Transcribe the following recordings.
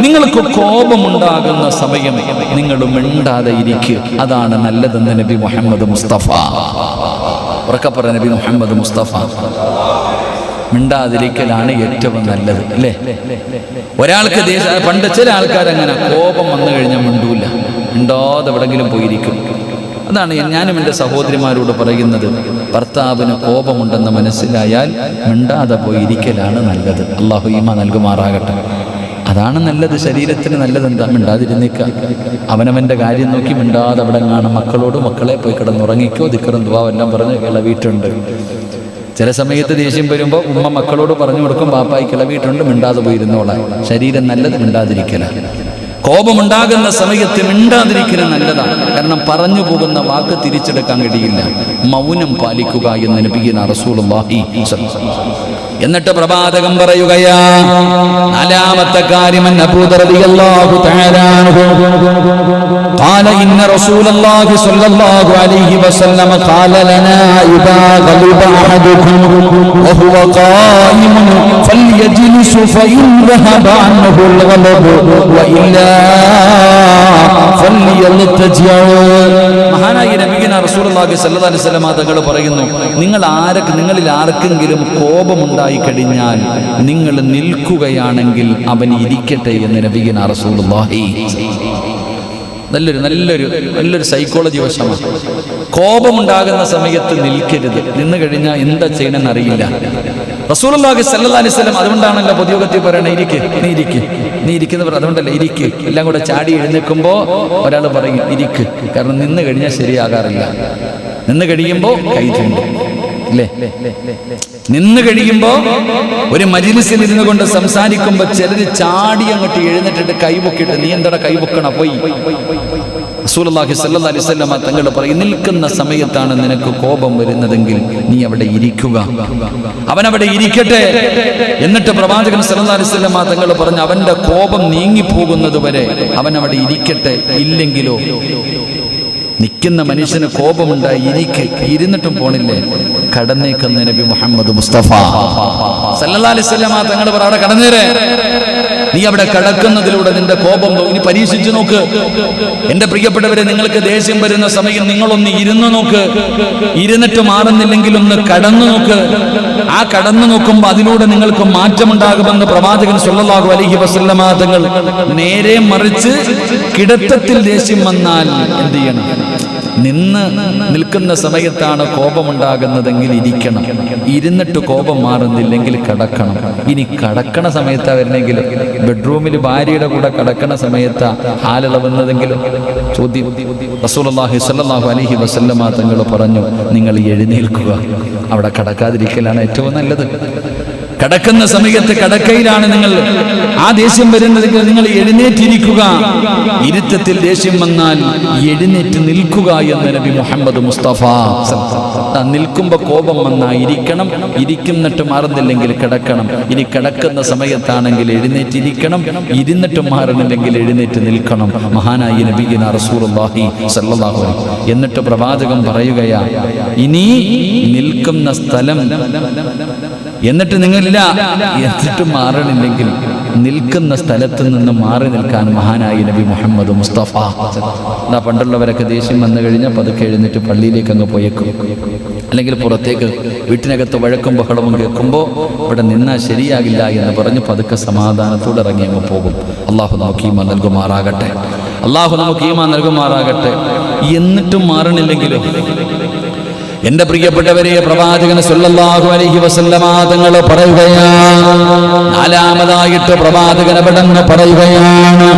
നിങ്ങൾക്ക് കോപമുണ്ടാകുന്ന സമയം നിങ്ങൾ മിണ്ടാതെ ഇരിക്കുക, അതാണ് നല്ലതെന്ന് നബി മുഹമ്മദ് മുസ്തഫ. ഉറക്കപ്പറ നബി മുഹമ്മദ് മുസ്തഫ. മിണ്ടാതിരിക്കലാണ് ഏറ്റവും നല്ലത്, അല്ലേ? ഒരാൾക്ക് പണ്ട് ചില ആൾക്കാരങ്ങനെ കോപം വന്നു കഴിഞ്ഞാൽ മിണ്ടൂല, മിണ്ടാതെ എവിടെങ്കിലും പോയിരിക്കും. അതാണ് ഞാനും എൻ്റെ സഹോദരിമാരോട് പറയുന്നത്. ഭർത്താവിന് കോപമുണ്ടെന്ന് മനസ്സിലായാൽ മിണ്ടാതെ പോയിരിക്കലാണ് നല്ലത്. അള്ളാഹു ഈമാൻ നൽകുമാറാകട്ടെ. അതാണ് നല്ലത്, ശരീരത്തിന് നല്ലത്. എന്താ? മിണ്ടാതിരുന്നേക്കുക, അവനവൻ്റെ കാര്യം നോക്കി മിണ്ടാതെ അവിടെ കാണും. മക്കളോട് മക്കളെ പോയി കിടന്നുറങ്ങിക്കോ, ദിക്റും ദുആ എല്ലാം പറഞ്ഞ് കിളവിയിട്ടുണ്ട്. ചില സമയത്ത് ദേഷ്യം വരുമ്പോൾ ഉമ്മ മക്കളോട് പറഞ്ഞു കൊടുക്കും, പാപ്പായി കിളവിയിട്ടുണ്ട്, മിണ്ടാതെ പോയിരുന്നോളാം. ശരീരം നല്ലത് മിണ്ടാതിരിക്കല. കോപമുണ്ടാകുന്ന സമയത്ത് മിണ്ടാതിരിക്കൽ നല്ലതാണ്. കാരണം പറഞ്ഞു പോകുന്ന വാക്ക് തിരിച്ചെടുക്കാൻ കഴിയില്ല. മൗനം പാലിക്കുക എന്ന് നബിയുന റസൂലുള്ളാഹി. എന്നിട്ട് പ്രവാചകൻ പറയുകയാ, നാലാമത്തെ കാര്യം, അബൂ റളിയല്ലാഹു തആല അൻഹു قال إن رسول الله صلى الله عليه وسلم قال لنا إذا غضب أحدكم وهو قائم فليجلس فإن ذهب عنه الغضب وإلا فليضطجع. മഹാനായ നബിയുന റസൂലുള്ളാഹി സ്വല്ലല്ലാഹു അലൈഹി വസല്ലം തങ്ങൾ പറയുന്നു, നിങ്ങളിൽ ആർക്കെങ്കിലും കോപമുണ്ടായി കഴിഞ്ഞാൽ നിങ്ങൾ നിൽക്കുകയാണെങ്കിൽ അവൻ ഇരിക്കട്ടെ എന്ന് നബിയുന റസൂലുള്ളാഹി. നല്ലൊരു സൈക്കോളജി വശമാണ്. കോപമുണ്ടാകുന്ന സമയത്ത് നിൽക്കരുത്. നിന്ന് കഴിഞ്ഞാൽ എന്താ ചെയ്യണമെന്ന് അറിയില്ല. റസൂലുള്ളാഹി സ്വല്ലല്ലാഹു അലൈഹി വസല്ലം അതുകൊണ്ടാണല്ലോ പൊതുയോഗത്തിൽ പറയണേ, നീ ഇരിക്കുന്നവർ, അതുകൊണ്ടല്ലേ ഇരിക്ക്. എല്ലാം കൂടെ ചാടി എഴുന്നേൽക്കുമ്പോൾ ഒരാൾ പറയും ഇരിക്ക്. കാരണം നിന്ന് കഴിഞ്ഞാൽ ശരിയാകാറില്ല. നിന്ന് കഴിയുമ്പോൾ കൈ ചൂണ്ടും, അല്ലേ? നിന്ന് കഴിയുമ്പോൾ ഒരു മജ്‌ലിസിൽ ഇരുന്നു കൊണ്ട് സംസാരിക്കുമ്പോൾ ചിലര് ചാടി അങ്ങോട്ട് എഴുന്നേറ്റിട്ട് കൈപൊക്കിയിട്ട്, നീ എന്താ കൈപൊക്കണ പോയി. റസൂലുള്ളാഹി സ്വല്ലല്ലാഹു അലൈഹി വസല്ലം തങ്ങൾ പറയും, നിൽക്കുന്ന സമയത്താണ് നിനക്ക് കോപം വരുന്നതെങ്കിൽ നീ അവിടെ ഇരിക്കുക, അവനവിടെ ഇരിക്കട്ടെ. എന്നിട്ട് പ്രവാചകൻ സ്വല്ലല്ലാഹു അലൈഹി വസല്ലം തങ്ങൾ പറഞ്ഞു, അവന്റെ കോപം നീങ്ങിപ്പോകുന്നത് വരെ അവൻ അവിടെ ഇരിക്കട്ടെ. ഇല്ലെങ്കിലോ നിൽക്കുന്ന മനുഷ്യന് കോപമുണ്ടായി ഇരുന്നിട്ടും പോണില്ലേ, കടന്നേക്കുന്ന നബി മുഹമ്മദ് മുസ്തഫ സല്ലല്ലാഹു അലൈഹി വസല്ലം തങ്ങൾ പറ, അവിടെ കടന്നേരെ. നീ അവിടെ കടക്കുന്നതിലൂടെ നിന്റെ കോപം ഇനി പരീക്ഷിച്ചു നോക്ക്. എന്റെ പ്രിയപ്പെട്ടവരെ, നിങ്ങൾക്ക് ദേഷ്യം വരുന്ന സമയം നിങ്ങളൊന്ന് ഇരുന്നു നോക്ക്. ഇരുന്നിട്ട് മാറുന്നില്ലെങ്കിൽ ഒന്ന് കടന്നു നോക്ക്. ആ കടന്നു നോക്കുമ്പോൾ അതിലൂടെ നിങ്ങൾക്ക് മാറ്റമുണ്ടാകുമെന്ന് പ്രവാചകൻ സ്വല്ലല്ലാഹു അലൈഹി വസല്ലം തങ്ങൾ. നേരെ മറിച്ച് കിടത്തത്തിൽ ദേഷ്യം വന്നാൽ എന്ത് ചെയ്യണം? നിൽക്കുന്ന സമയത്താണ് കോപമുണ്ടാകുന്നതെങ്കിൽ ഇരിക്കണം. ഇരുന്നിട്ട് കോപം മാറുന്നില്ലെങ്കിൽ കടക്കണം. ഇനി കടക്കണ സമയത്താ വരുന്നെങ്കിലും, ബെഡ്റൂമിൽ ഭാര്യയുടെ കൂടെ കടക്കണ സമയത്താ ഹാലിളവുന്നതെങ്കിലും ചോദ്യം. റസൂലുള്ളാഹി സ്വല്ലല്ലാഹു അലൈഹി വസല്ലം തങ്ങൾ പറഞ്ഞു, നിങ്ങൾ എഴുന്നേൽക്കുക. അവിടെ കടക്കാതിരിക്കലാണ് ഏറ്റവും നല്ലത്. കടക്കുന്ന സമയത്ത് കടക്കയിലാണ് നിങ്ങൾ ആ ദേഷ്യം വരുന്നതെങ്കിൽ നിങ്ങൾ എഴുന്നേറ്റിരിക്കുക. ഇരുത്തത്തിൽ ദേഷ്യം വന്നാൽ എഴുന്നേറ്റ് നിൽക്കുക എന്ന് നബി മുഹമ്മദ് മുസ്തഫ. നിൽക്കുമ്പോൾ കോപം വന്നാൽ ഇരിക്കണം, ഇരിക്കുന്നിട്ട് മാറുന്നില്ലെങ്കിൽ കിടക്കണം. ഇനി കിടക്കുന്ന സമയത്താണെങ്കിൽ എഴുന്നേറ്റിരിക്കണം, ഇരുന്നിട്ട് മാറുന്നില്ലെങ്കിൽ എഴുന്നേറ്റ് നിൽക്കണം. മഹാനായ നബിയുനാ റസൂലുള്ളാഹി സ്വല്ലല്ലാഹു അലൈഹി വസല്ലം. എന്നിട്ട് പ്രവാചകൻ പറയുകയാ, ഇനി നിൽക്കുന്ന സ്ഥലം എന്നിട്ട് നിങ്ങളില്ല എന്നിട്ട് മാറണില്ലെങ്കിൽ നിൽക്കുന്ന സ്ഥലത്ത് നിന്ന് മാറി നിൽക്കാൻ മഹാനായ നബി മുഹമ്മദ് മുസ്തഫ. എന്നാ പണ്ടുള്ളവരൊക്കെ ദേഷ്യം വന്നു കഴിഞ്ഞാൽ പതുക്കെ എഴുന്നിട്ട് പള്ളിയിലേക്ക് അങ്ങ് പോയേക്കും, അല്ലെങ്കിൽ പുറത്തേക്ക് വീട്ടിനകത്ത് വഴക്കും ബഹളവും കേൾക്കുമ്പോൾ ഇവിടെ നിന്നാൽ ശരിയാകില്ല എന്ന് പറഞ്ഞ് പതുക്കെ സമാധാനത്തോടെ ഇറങ്ങി അങ്ങ് പോകും. അള്ളാഹു നമുക്ക് ഈമാൻ നൽകുമാറാകട്ടെ. അള്ളാഹു നമുക്ക് ഈമാൻ നൽകുമാറാകട്ടെ. എന്നിട്ടും മാറണില്ലെങ്കിലും എന്റെ പ്രിയപ്പെട്ടവരെ, പ്രവാചകൻ സ്വല്ലല്ലാഹു അലൈഹി വസല്ലമ തങ്ങൾ പറയുകയാണ്, നാലാമതായിട്ട് പ്രവാചകൻ അവിടെന്ന് പറയുകയാണ്,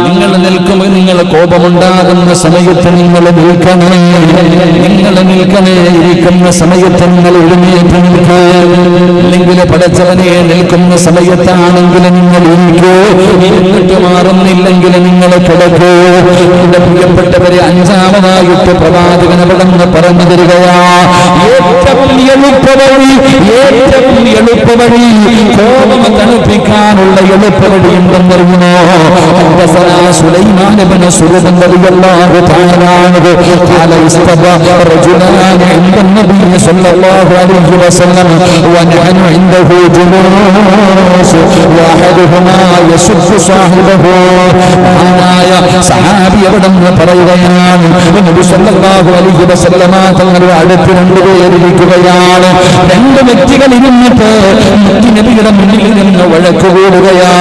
നിങ്ങൾ നിൽക്കുമ്പോൾ നിങ്ങൾ കോപമുണ്ടാകുന്ന സമയത്ത് നിങ്ങൾ നിൽക്കണേ, ഇരിക്കുന്ന സമയത്ത് നിങ്ങൾ എഴുന്നേറ്റ് നിൽക്കൂ. അല്ലെങ്കിൽ പടച്ചവനെ നിൽക്കുന്ന സമയത്താണെങ്കിൽ നിങ്ങൾ ഇരിക്കൂ, ഇരുന്നിട്ട് മാറുന്നില്ലെങ്കിൽ നിങ്ങൾ കിടക്കൂ. എന്റെ പ്രിയപ്പെട്ടവരെ, അഞ്ചാമതായിട്ട് പ്രവാചകൻ അവിടെന്ന് പറഞ്ഞു തരികയാണ്, ഏറ്റവും എളുപ്പവഴി കോപം തണുപ്പിക്കാനുള്ള എളുപ്പവഴി എന്തെന്നറിയുമോ? സുലൈമാൻ ഇബ്നു സുലൈമാൻ റളിയല്ലാഹു തആല അൻഹു ഖാല ഇസ്തബ റജുലാൻ ഇൻദ നബി സല്ലല്ലാഹു അലൈഹി വസല്ലം വനഹനു ഇൻദഹു ജുലൂസ് വഅഹദുഹുമാ യസുബ്ബു സാഹിബഹു. മഹാനായ സഹാബി അവിടുന്ന് പറയുകയാണ്, നബി സല്ലല്ലാഹു അലൈഹി വസല്ലം തങ്ങളുടെ അടുത്ത് രണ്ടുപേരിരിക്കുകയാണ്. രണ്ട് വ്യക്തികൾ ഇരുന്നിട്ട് നബിയുടെ മുന്നിൽ നിന്ന് വഴക്ക് കൂടുകയാ.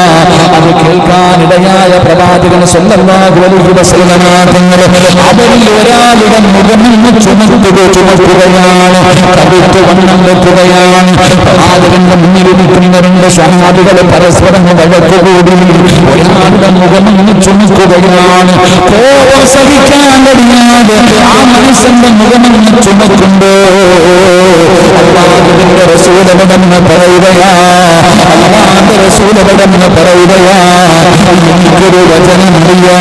അത് കേൾക്കാനിടയായ പ്രവാചകൻ സല്ലല്ലാഹു അലൈഹി വസല്ലം തങ്ങൾ അവരിൽ ഒരാളുടെ മുഖം ചുമക്കുകയാണ്, കടുത്ത് വണ്ണം വെക്കുകയാണ്. പ്രവാചകന്റെ മുന്നിലിരിക്കുന്ന രണ്ട് സഹാബികൾ പരസ്പരം വഴക്ക് കൂടി ഒരാളുടെ മുഖം ചുമക്കുകയാണ്. കോപം സഹിക്കാൻ കഴിയാതെ ആ മനുഷ്യന്റെ മുഖം ചുമക്കുമ്പോ അല്ലാഹുവിന്റെ റസൂലവടെന്ന് പറയുകയാ, അല്ലാഹുവിന്റെ റസൂലവടെന്ന് പറയുകയാ, എനിക്കൊരു വചനം അറിയാ,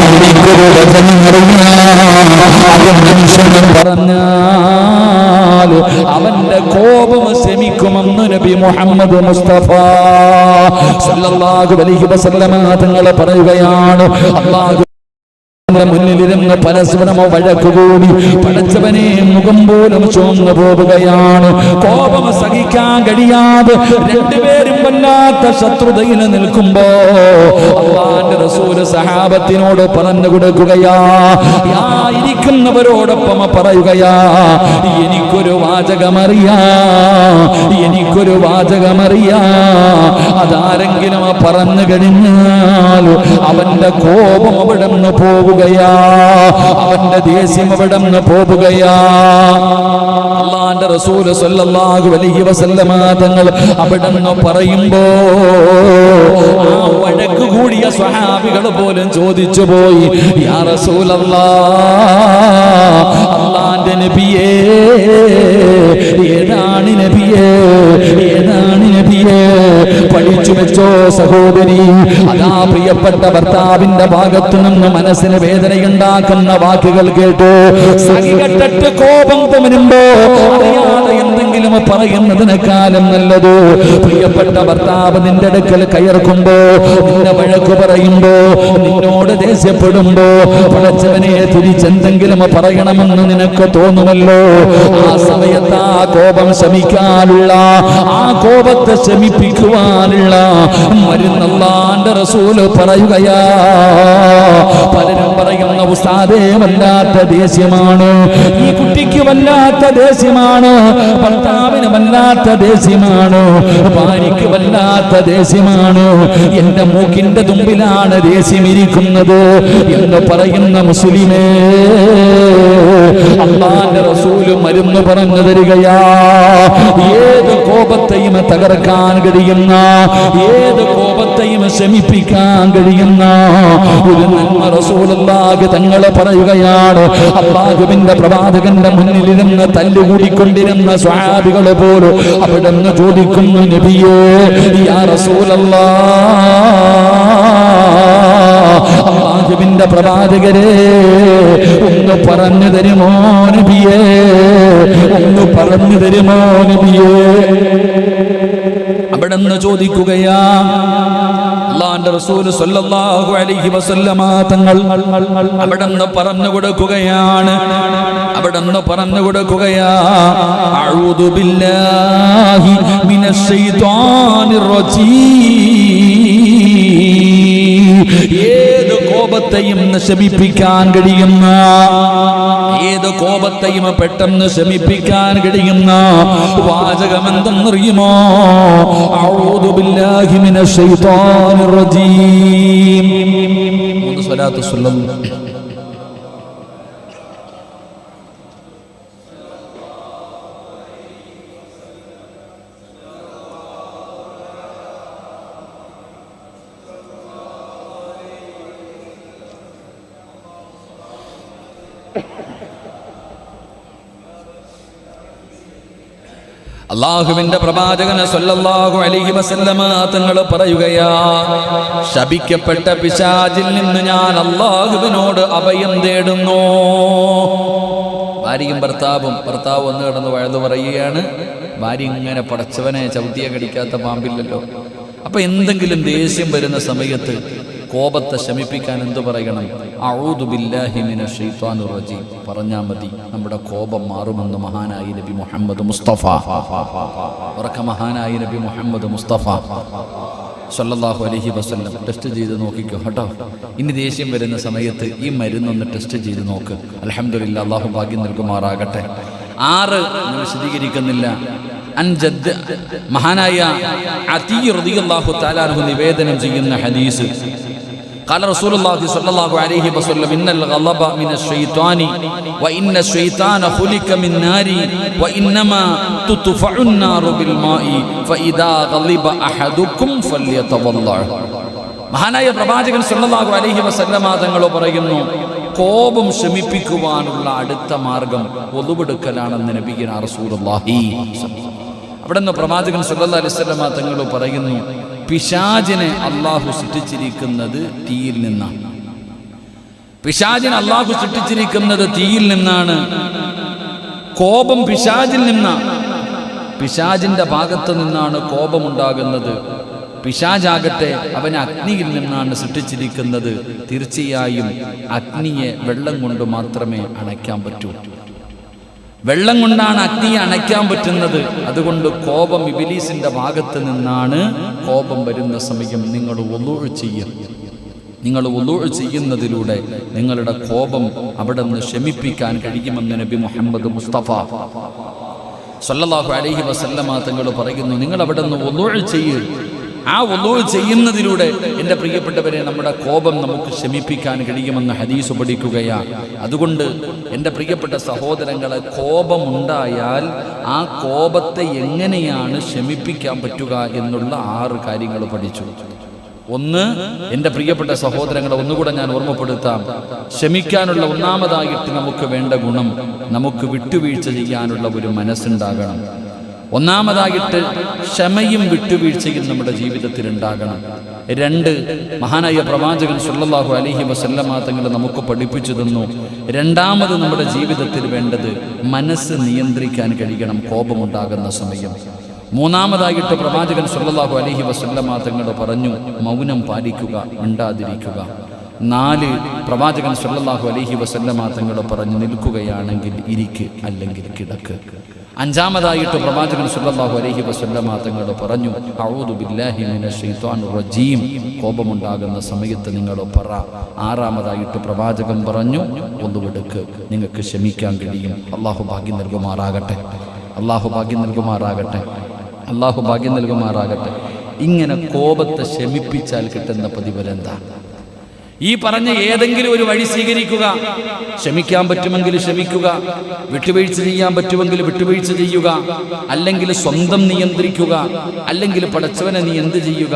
എനിക്കൊരു വചനം അറിയാ. അത് മനുഷ്യനും പറഞ്ഞാൽ അവന്റെ കോപം ശമിക്കുമെന്ന് നബി മുഹമ്മദ് മുസ്തഫ സല്ലല്ലാഹു അലൈഹി വസല്ലം തങ്ങൾ പറയുകയാണ്. അല്ലാഹു മുന്നിലിരുന്ന് പരസ്പരം വഴക്കുകൂടി പടച്ചവനെ മുഖം പോലും ചുവന്നു പോവുകയാണ്. കോപം സഹിക്കാൻ കഴിയാതെ രണ്ടുപേരും വല്ലാത്ത ശത്രുതയിൽ നിൽക്കുമ്പോ അല്ലാഹുവിന്റെ റസൂൽ സഹാബത്തിനോട് പറഞ്ഞു കൊടുക്കുകയാ, ഇരിക്കുന്നവരോടൊപ്പം പറയുകയാ, എനിക്കൊരു വാചകമറിയാ, എനിക്കൊരു വാചകമറിയാ. അതാരെങ്കിലും പറഞ്ഞു കഴിഞ്ഞാൽ അവന്റെ കോപം അവിടെ നിന്ന് പോവുകയാ, അവന്റെ ദേഷ്യം അവിടെ നിന്ന് പോവുകയാ. അല്ലാഹുവിന്റെ റസൂൽ സല്ലല്ലാഹു അലൈഹി വസല്ലം തങ്ങൾ അവിടെ നിന്ന് പറയുമ്പോ ആ വഴക്ക് കൂടിയ സ്വഹാബികൾ പോലും ചോദിച്ചു പോയി, യാ റസൂലല്ലാഹ്, അല്ലാഹുവിന്റെ നബിയേ, ഏതാണ് നബിയേ, ഏതാണ് നബിയേ? പഠിച്ചു വെച്ചോ സഹോദരി. അതാ പ്രിയപ്പെട്ട ഭർത്താവിന്റെ ഭാഗത്തു നിന്ന് മനസ്സിന് വേദനയുണ്ടാക്കുന്ന വാക്കുകൾ കേട്ടു. സഹികെട്ടിട്ട് കോപം വരുമ്പോ അറിയാതെ എന്തെങ്കിലും പറയുന്നതിനേക്കാളും നല്ലത് പ്രിയപ്പെട്ട ഭർത്താവ് നിന്റെ അടുക്കൽ കയർക്കുമ്പോ, നിന്നെ വഴക്ക് പറയുമ്പോ, നിന്നോട് ദേഷ്യപ്പെടുമ്പോ പടച്ചവനെ തിരിച്ചെന്തെങ്കിലും പറയണമെന്ന് നിനക്ക് തോന്നുമല്ലോ. ആ സമയത്ത് ആ കോപം ശമിക്കാനുള്ള, ആ കോപത്തെ ശമിപ്പിക്കുവാനുള്ള മരുന്ന് അല്ലാഹുവിന്റെ റസൂൽ പറയുകയാ. പലരും പറയുന്ന ഉസ്താദേ വല്ലാത്ത ദേഷ്യമാണ്, ഈ കുട്ടിക്ക് വല്ലാത്ത ദേഷ്യമാണ്, ഭർത്താവിന് വല്ലാത്ത ദേഷ്യമാണ്, ഭാര്യയ്ക്ക് വല്ലാത്ത ദേഷ്യമാണ്, എന്റെ മൂക്കിന്റെ തുമ്പിലാണ് ദേഷ്യമിരിക്കുന്നത് എന്ന് പറയുന്ന മുസ്ലിമേ, അല്ലാഹുവിന്റെ റസൂൽ മരുന്ന് പറഞ്ഞു തരികയാ. ഏത് കോപത്തെയും തകർക്കാൻ കഴിയുന്ന, ഏത് കോപത്തെയും ശമിപ്പിക്കാൻ കഴിയുന്ന ഒരു നന്മ റസൂലുള്ളാഹി തങ്ങൾ പറയുകയാണ്. അല്ലാഹുവിന്റെ പ്രവാചകന്റെ മുന്നിലിരുന്ന് തല്ലുകൂടിക്കൊണ്ടിരുന്ന സ്വഹാബികൾ പോലും അവിടെ നിന്ന് ചോദിക്കുന്നു, നബിയേ, യാ റസൂലല്ലാഹ്, അല്ലാഹുവിന്റെ പ്രവാചകരെ ഒന്ന് പറഞ്ഞു തരുമോ നബിയേ, ഒന്ന് പറഞ്ഞു തരുമോ നബിയേ? അവിടെ നിന്ന് ചോദിക്കുകയാ. അല്ലാഹുവിന്റെ റസൂൽ സല്ലല്ലാഹു അലൈഹി വസല്ലമ തങ്ങൾ അവിടെ നിന്ന് പറഞ്ഞു കൊടുക്കുകയാണ്, അവിടെ നിന്ന് പറഞ്ഞു കൊടുക്കുകയാ, അഊദു ബില്ലാഹി മിനശ് ശൈത്വാനിർ റജീം. ഏത് കോപത്തെയും ശമിപ്പിക്കാൻ കഴിയുന്ന, ഏത് കോപത്തെയും പെട്ടെന്ന് ശമിപ്പിക്കാൻ കഴിയുന്ന വാചകം എന്തെന്നറിയുമോ? അഊദു ബില്ലാഹി മിനശ് ശൈത്വാനിർ റജീം. സ്വലാത്തു സല്ലല്ലാഹു അല്ലാഹുവിന്റെ പ്രവാചകൻ സല്ലല്ലാഹു അലൈഹി വസല്ലമ തങ്ങൾ പറയുകയാ, ശപിക്കപ്പെട്ട പിശാചിൽ നിന്ന് ഞാൻ അല്ലാഹുവിനോട് അഭയം തേടുന്നു. ഭാര്യയും ഭർത്താവ് വന്ന് കിടന്ന് വഴുതു പറയുകയാണ്. ഭാര്യ ഇങ്ങനെ പടച്ചവനെ ചവിട്ടിയെ കടിക്കാത്ത പാമ്പില്ലല്ലോ. അപ്പൊ എന്തെങ്കിലും ദേഷ്യം വരുന്ന സമയത്ത് കോപത്തെ ശമിപ്പിക്കാൻ എന്തു പറയണം? അഊദു ബില്ലാഹി മിനശ് ശൈത്വാനിർ റജീം പറഞ്ഞാൽ മതി. നമ്മുടെ കോപം മാറുമെന്ന് മഹാനായി നബി മുഹമ്മദ് മുസ്തഫ. മഹാനായി നബി മുഹമ്മദ് മുസ്തഫ സല്ലല്ലാഹു അലൈഹി വസല്ലം ടെസ്റ്റ് ചെയ്ത് നോക്കിക്കോ കേട്ടോ. ഇനി ദേഷ്യം വരുന്ന സമയത്ത് ഈ മരുന്നൊന്ന് ടെസ്റ്റ് ചെയ്ത് നോക്ക്. അൽഹംദുലില്ലാഹ്, അല്ലാഹു ഭാഗ്യം നൽകുമാറാകട്ടെ. 6 ഞാൻ വിശദീകരിക്കുന്നില്ല. അൻജദ് മഹാനായ അതി റളിയല്ലാഹു തആല അൻഹു നിവേദനം ചെയ്യുന്ന ഹദീസ്, قال رسول الله صلى الله عليه وسلم إن الغضب من الشيطان وإن الشيطان خلق من نار وإنما تطفأ النار بالماء فإذا غضب أحدكم فليتضلع. മഹാനായ പ്രവാചകൻ സല്ലല്ലാഹു അലൈഹി വസല്ലമ തങ്ങൾ പറയുന്നു, കോപം ശമിപ്പിക്കുവാനുള്ള അടുത്ത മാർഗം ഒളുവെടുക്കലാണെന്ന് നബിയുന റസൂലുള്ളാഹി. അവിടെ നിന്ന് പ്രവാചകൻ സല്ലല്ലാഹു അലൈഹി വസല്ലമ തങ്ങൾ പറയുന്നു, പിശാചിനെ അള്ളാഹു സൃഷ്ടിച്ചിരിക്കുന്നത് തീയിൽ നിന്നാണ്. പിശാചിനെ അള്ളാഹു സൃഷ്ടിച്ചിരിക്കുന്നത് തീയിൽ നിന്നാണ്. കോപം പിശാചിൽ നിന്നാണ്. പിശാചിന്റെ ഭാഗത്ത് നിന്നാണ് കോപമുണ്ടാകുന്നത്. പിശാചാകട്ടെ അവനെ അഗ്നിയിൽ നിന്നാണ് സൃഷ്ടിച്ചിരിക്കുന്നത്. തീർച്ചയായും അഗ്നിയെ വെള്ളം കൊണ്ട് മാത്രമേ അണയ്ക്കാൻ പറ്റൂ. വെള്ളം കൊണ്ടാണ് അഗ്നിയെ അണയ്ക്കാൻ പറ്റുന്നത്. അതുകൊണ്ട് കോപം ഇബ്ലീസിന്റെ ഭാഗത്ത് നിന്നാണ്. കോപം വരുന്ന സമയം നിങ്ങൾ വുളൂഅ് ചെയ്യുക. നിങ്ങൾ വുളൂഅ് ചെയ്യുന്നതിലൂടെ നിങ്ങളുടെ കോപം അവിടെ നിന്ന് ശമിപ്പിക്കാൻ കഴിയുമെന്ന് നബി മുഹമ്മദ് മുസ്തഫ സല്ലല്ലാഹു അലൈഹി വസല്ലമ തങ്ങൾ പറയുന്നു. നിങ്ങൾ അവിടെ നിന്ന് വുളൂഅ് ചെയ്യുക. ആ വുളൂഅ് ചെയ്യുന്നതിലൂടെ എൻ്റെ പ്രിയപ്പെട്ടവരെ നമ്മുടെ കോപം നമുക്ക് ശമിപ്പിക്കാൻ കഴിയുമെന്ന് ഹദീസ് പഠിക്കുകയാണ്. അതുകൊണ്ട് എൻ്റെ പ്രിയപ്പെട്ട സഹോദരങ്ങളെ, കോപമുണ്ടായാൽ ആ കോപത്തെ എങ്ങനെയാണ് ശമിപ്പിക്കാൻ പറ്റുക എന്നുള്ള 6 കാര്യങ്ങൾ പഠിച്ചു. 1, എൻ്റെ പ്രിയപ്പെട്ട സഹോദരങ്ങളെ ഒന്നുകൂടെ ഞാൻ ഓർമ്മപ്പെടുത്താം. ക്ഷമിക്കാനുള്ള ഒന്നാമതായിട്ട് നമുക്ക് വേണ്ട ഗുണം, നമുക്ക് വിട്ടുവീഴ്ച ചെയ്യാനുള്ള ഒരു മനസ്സുണ്ടാകണം. ഒന്നാമതായിട്ട് ക്ഷമയും വിട്ടുവീഴ്ചയും നമ്മുടെ ജീവിതത്തിൽ ഉണ്ടാകണം. 2, മഹാനായ പ്രവാചകൻ സല്ലല്ലാഹു അലൈഹി വസല്ലമ തങ്ങൾ നമുക്ക് പഠിപ്പിച്ചു തന്നു. രണ്ടാമത് നമ്മുടെ ജീവിതത്തിൽ വേണ്ടത് മനസ്സ് നിയന്ത്രിക്കാൻ കഴിയണം കോപമുണ്ടാകുന്ന സമയം. 3-ാമതായിട്ട് പ്രവാചകൻ സല്ലല്ലാഹു അലൈഹി വസല്ലമ തങ്ങൾ പറഞ്ഞു, മൗനം പാലിക്കുക, മിണ്ടാതിരിക്കുക. 4, പ്രവാചകൻ സല്ലല്ലാഹു അലൈഹി വസല്ലമ തങ്ങൾ പറഞ്ഞു, നിൽക്കുകയാണെങ്കിൽ ഇരിക്ക്, അല്ലെങ്കിൽ കിടക്ക്. 5-ാമതായിട്ട് പ്രവാചകൻ സല്ലല്ലാഹു അലൈഹി വസല്ലമ തങ്ങൾ പറഞ്ഞു, അഊദു ബില്ലാഹി മിനശ് ശൈത്വാനിർ റജീം കോപമുണ്ടാകുന്ന സമയത്ത് നിങ്ങൾ പറ. 6-ാമതായിട്ട് പ്രവാചകൻ പറഞ്ഞു, ഒന്നുവെടുക്ക്, നിങ്ങൾക്ക് ക്ഷമിക്കാൻ കഴിയും. അല്ലാഹു ഭാഗ്യം നൽകുമാറാകട്ടെ. അല്ലാഹു ഭാഗ്യം നൽകുമാറാകട്ടെ. അല്ലാഹു ഭാഗ്യം നൽകുമാറാകട്ടെ. ഇങ്ങനെ കോപത്തെ ശമിപ്പിച്ചാൽ കിട്ടുന്ന പ്രതിഫലം എന്താ? ഈ പറഞ്ഞ ഏതെങ്കിലും ഒരു വഴി സ്വീകരിക്കുക. ക്ഷമിക്കാൻ പറ്റുമെങ്കിൽ ക്ഷമിക്കുക, വിട്ടുവീഴ്ച ചെയ്യാൻ പറ്റുമെങ്കിൽ വിട്ടുവീഴ്ച ചെയ്യുക, അല്ലെങ്കിൽ സ്വന്തം നിയന്ത്രിക്കുക, അല്ലെങ്കിൽ പടച്ചവനെ നീ എന്ത് ചെയ്യുക?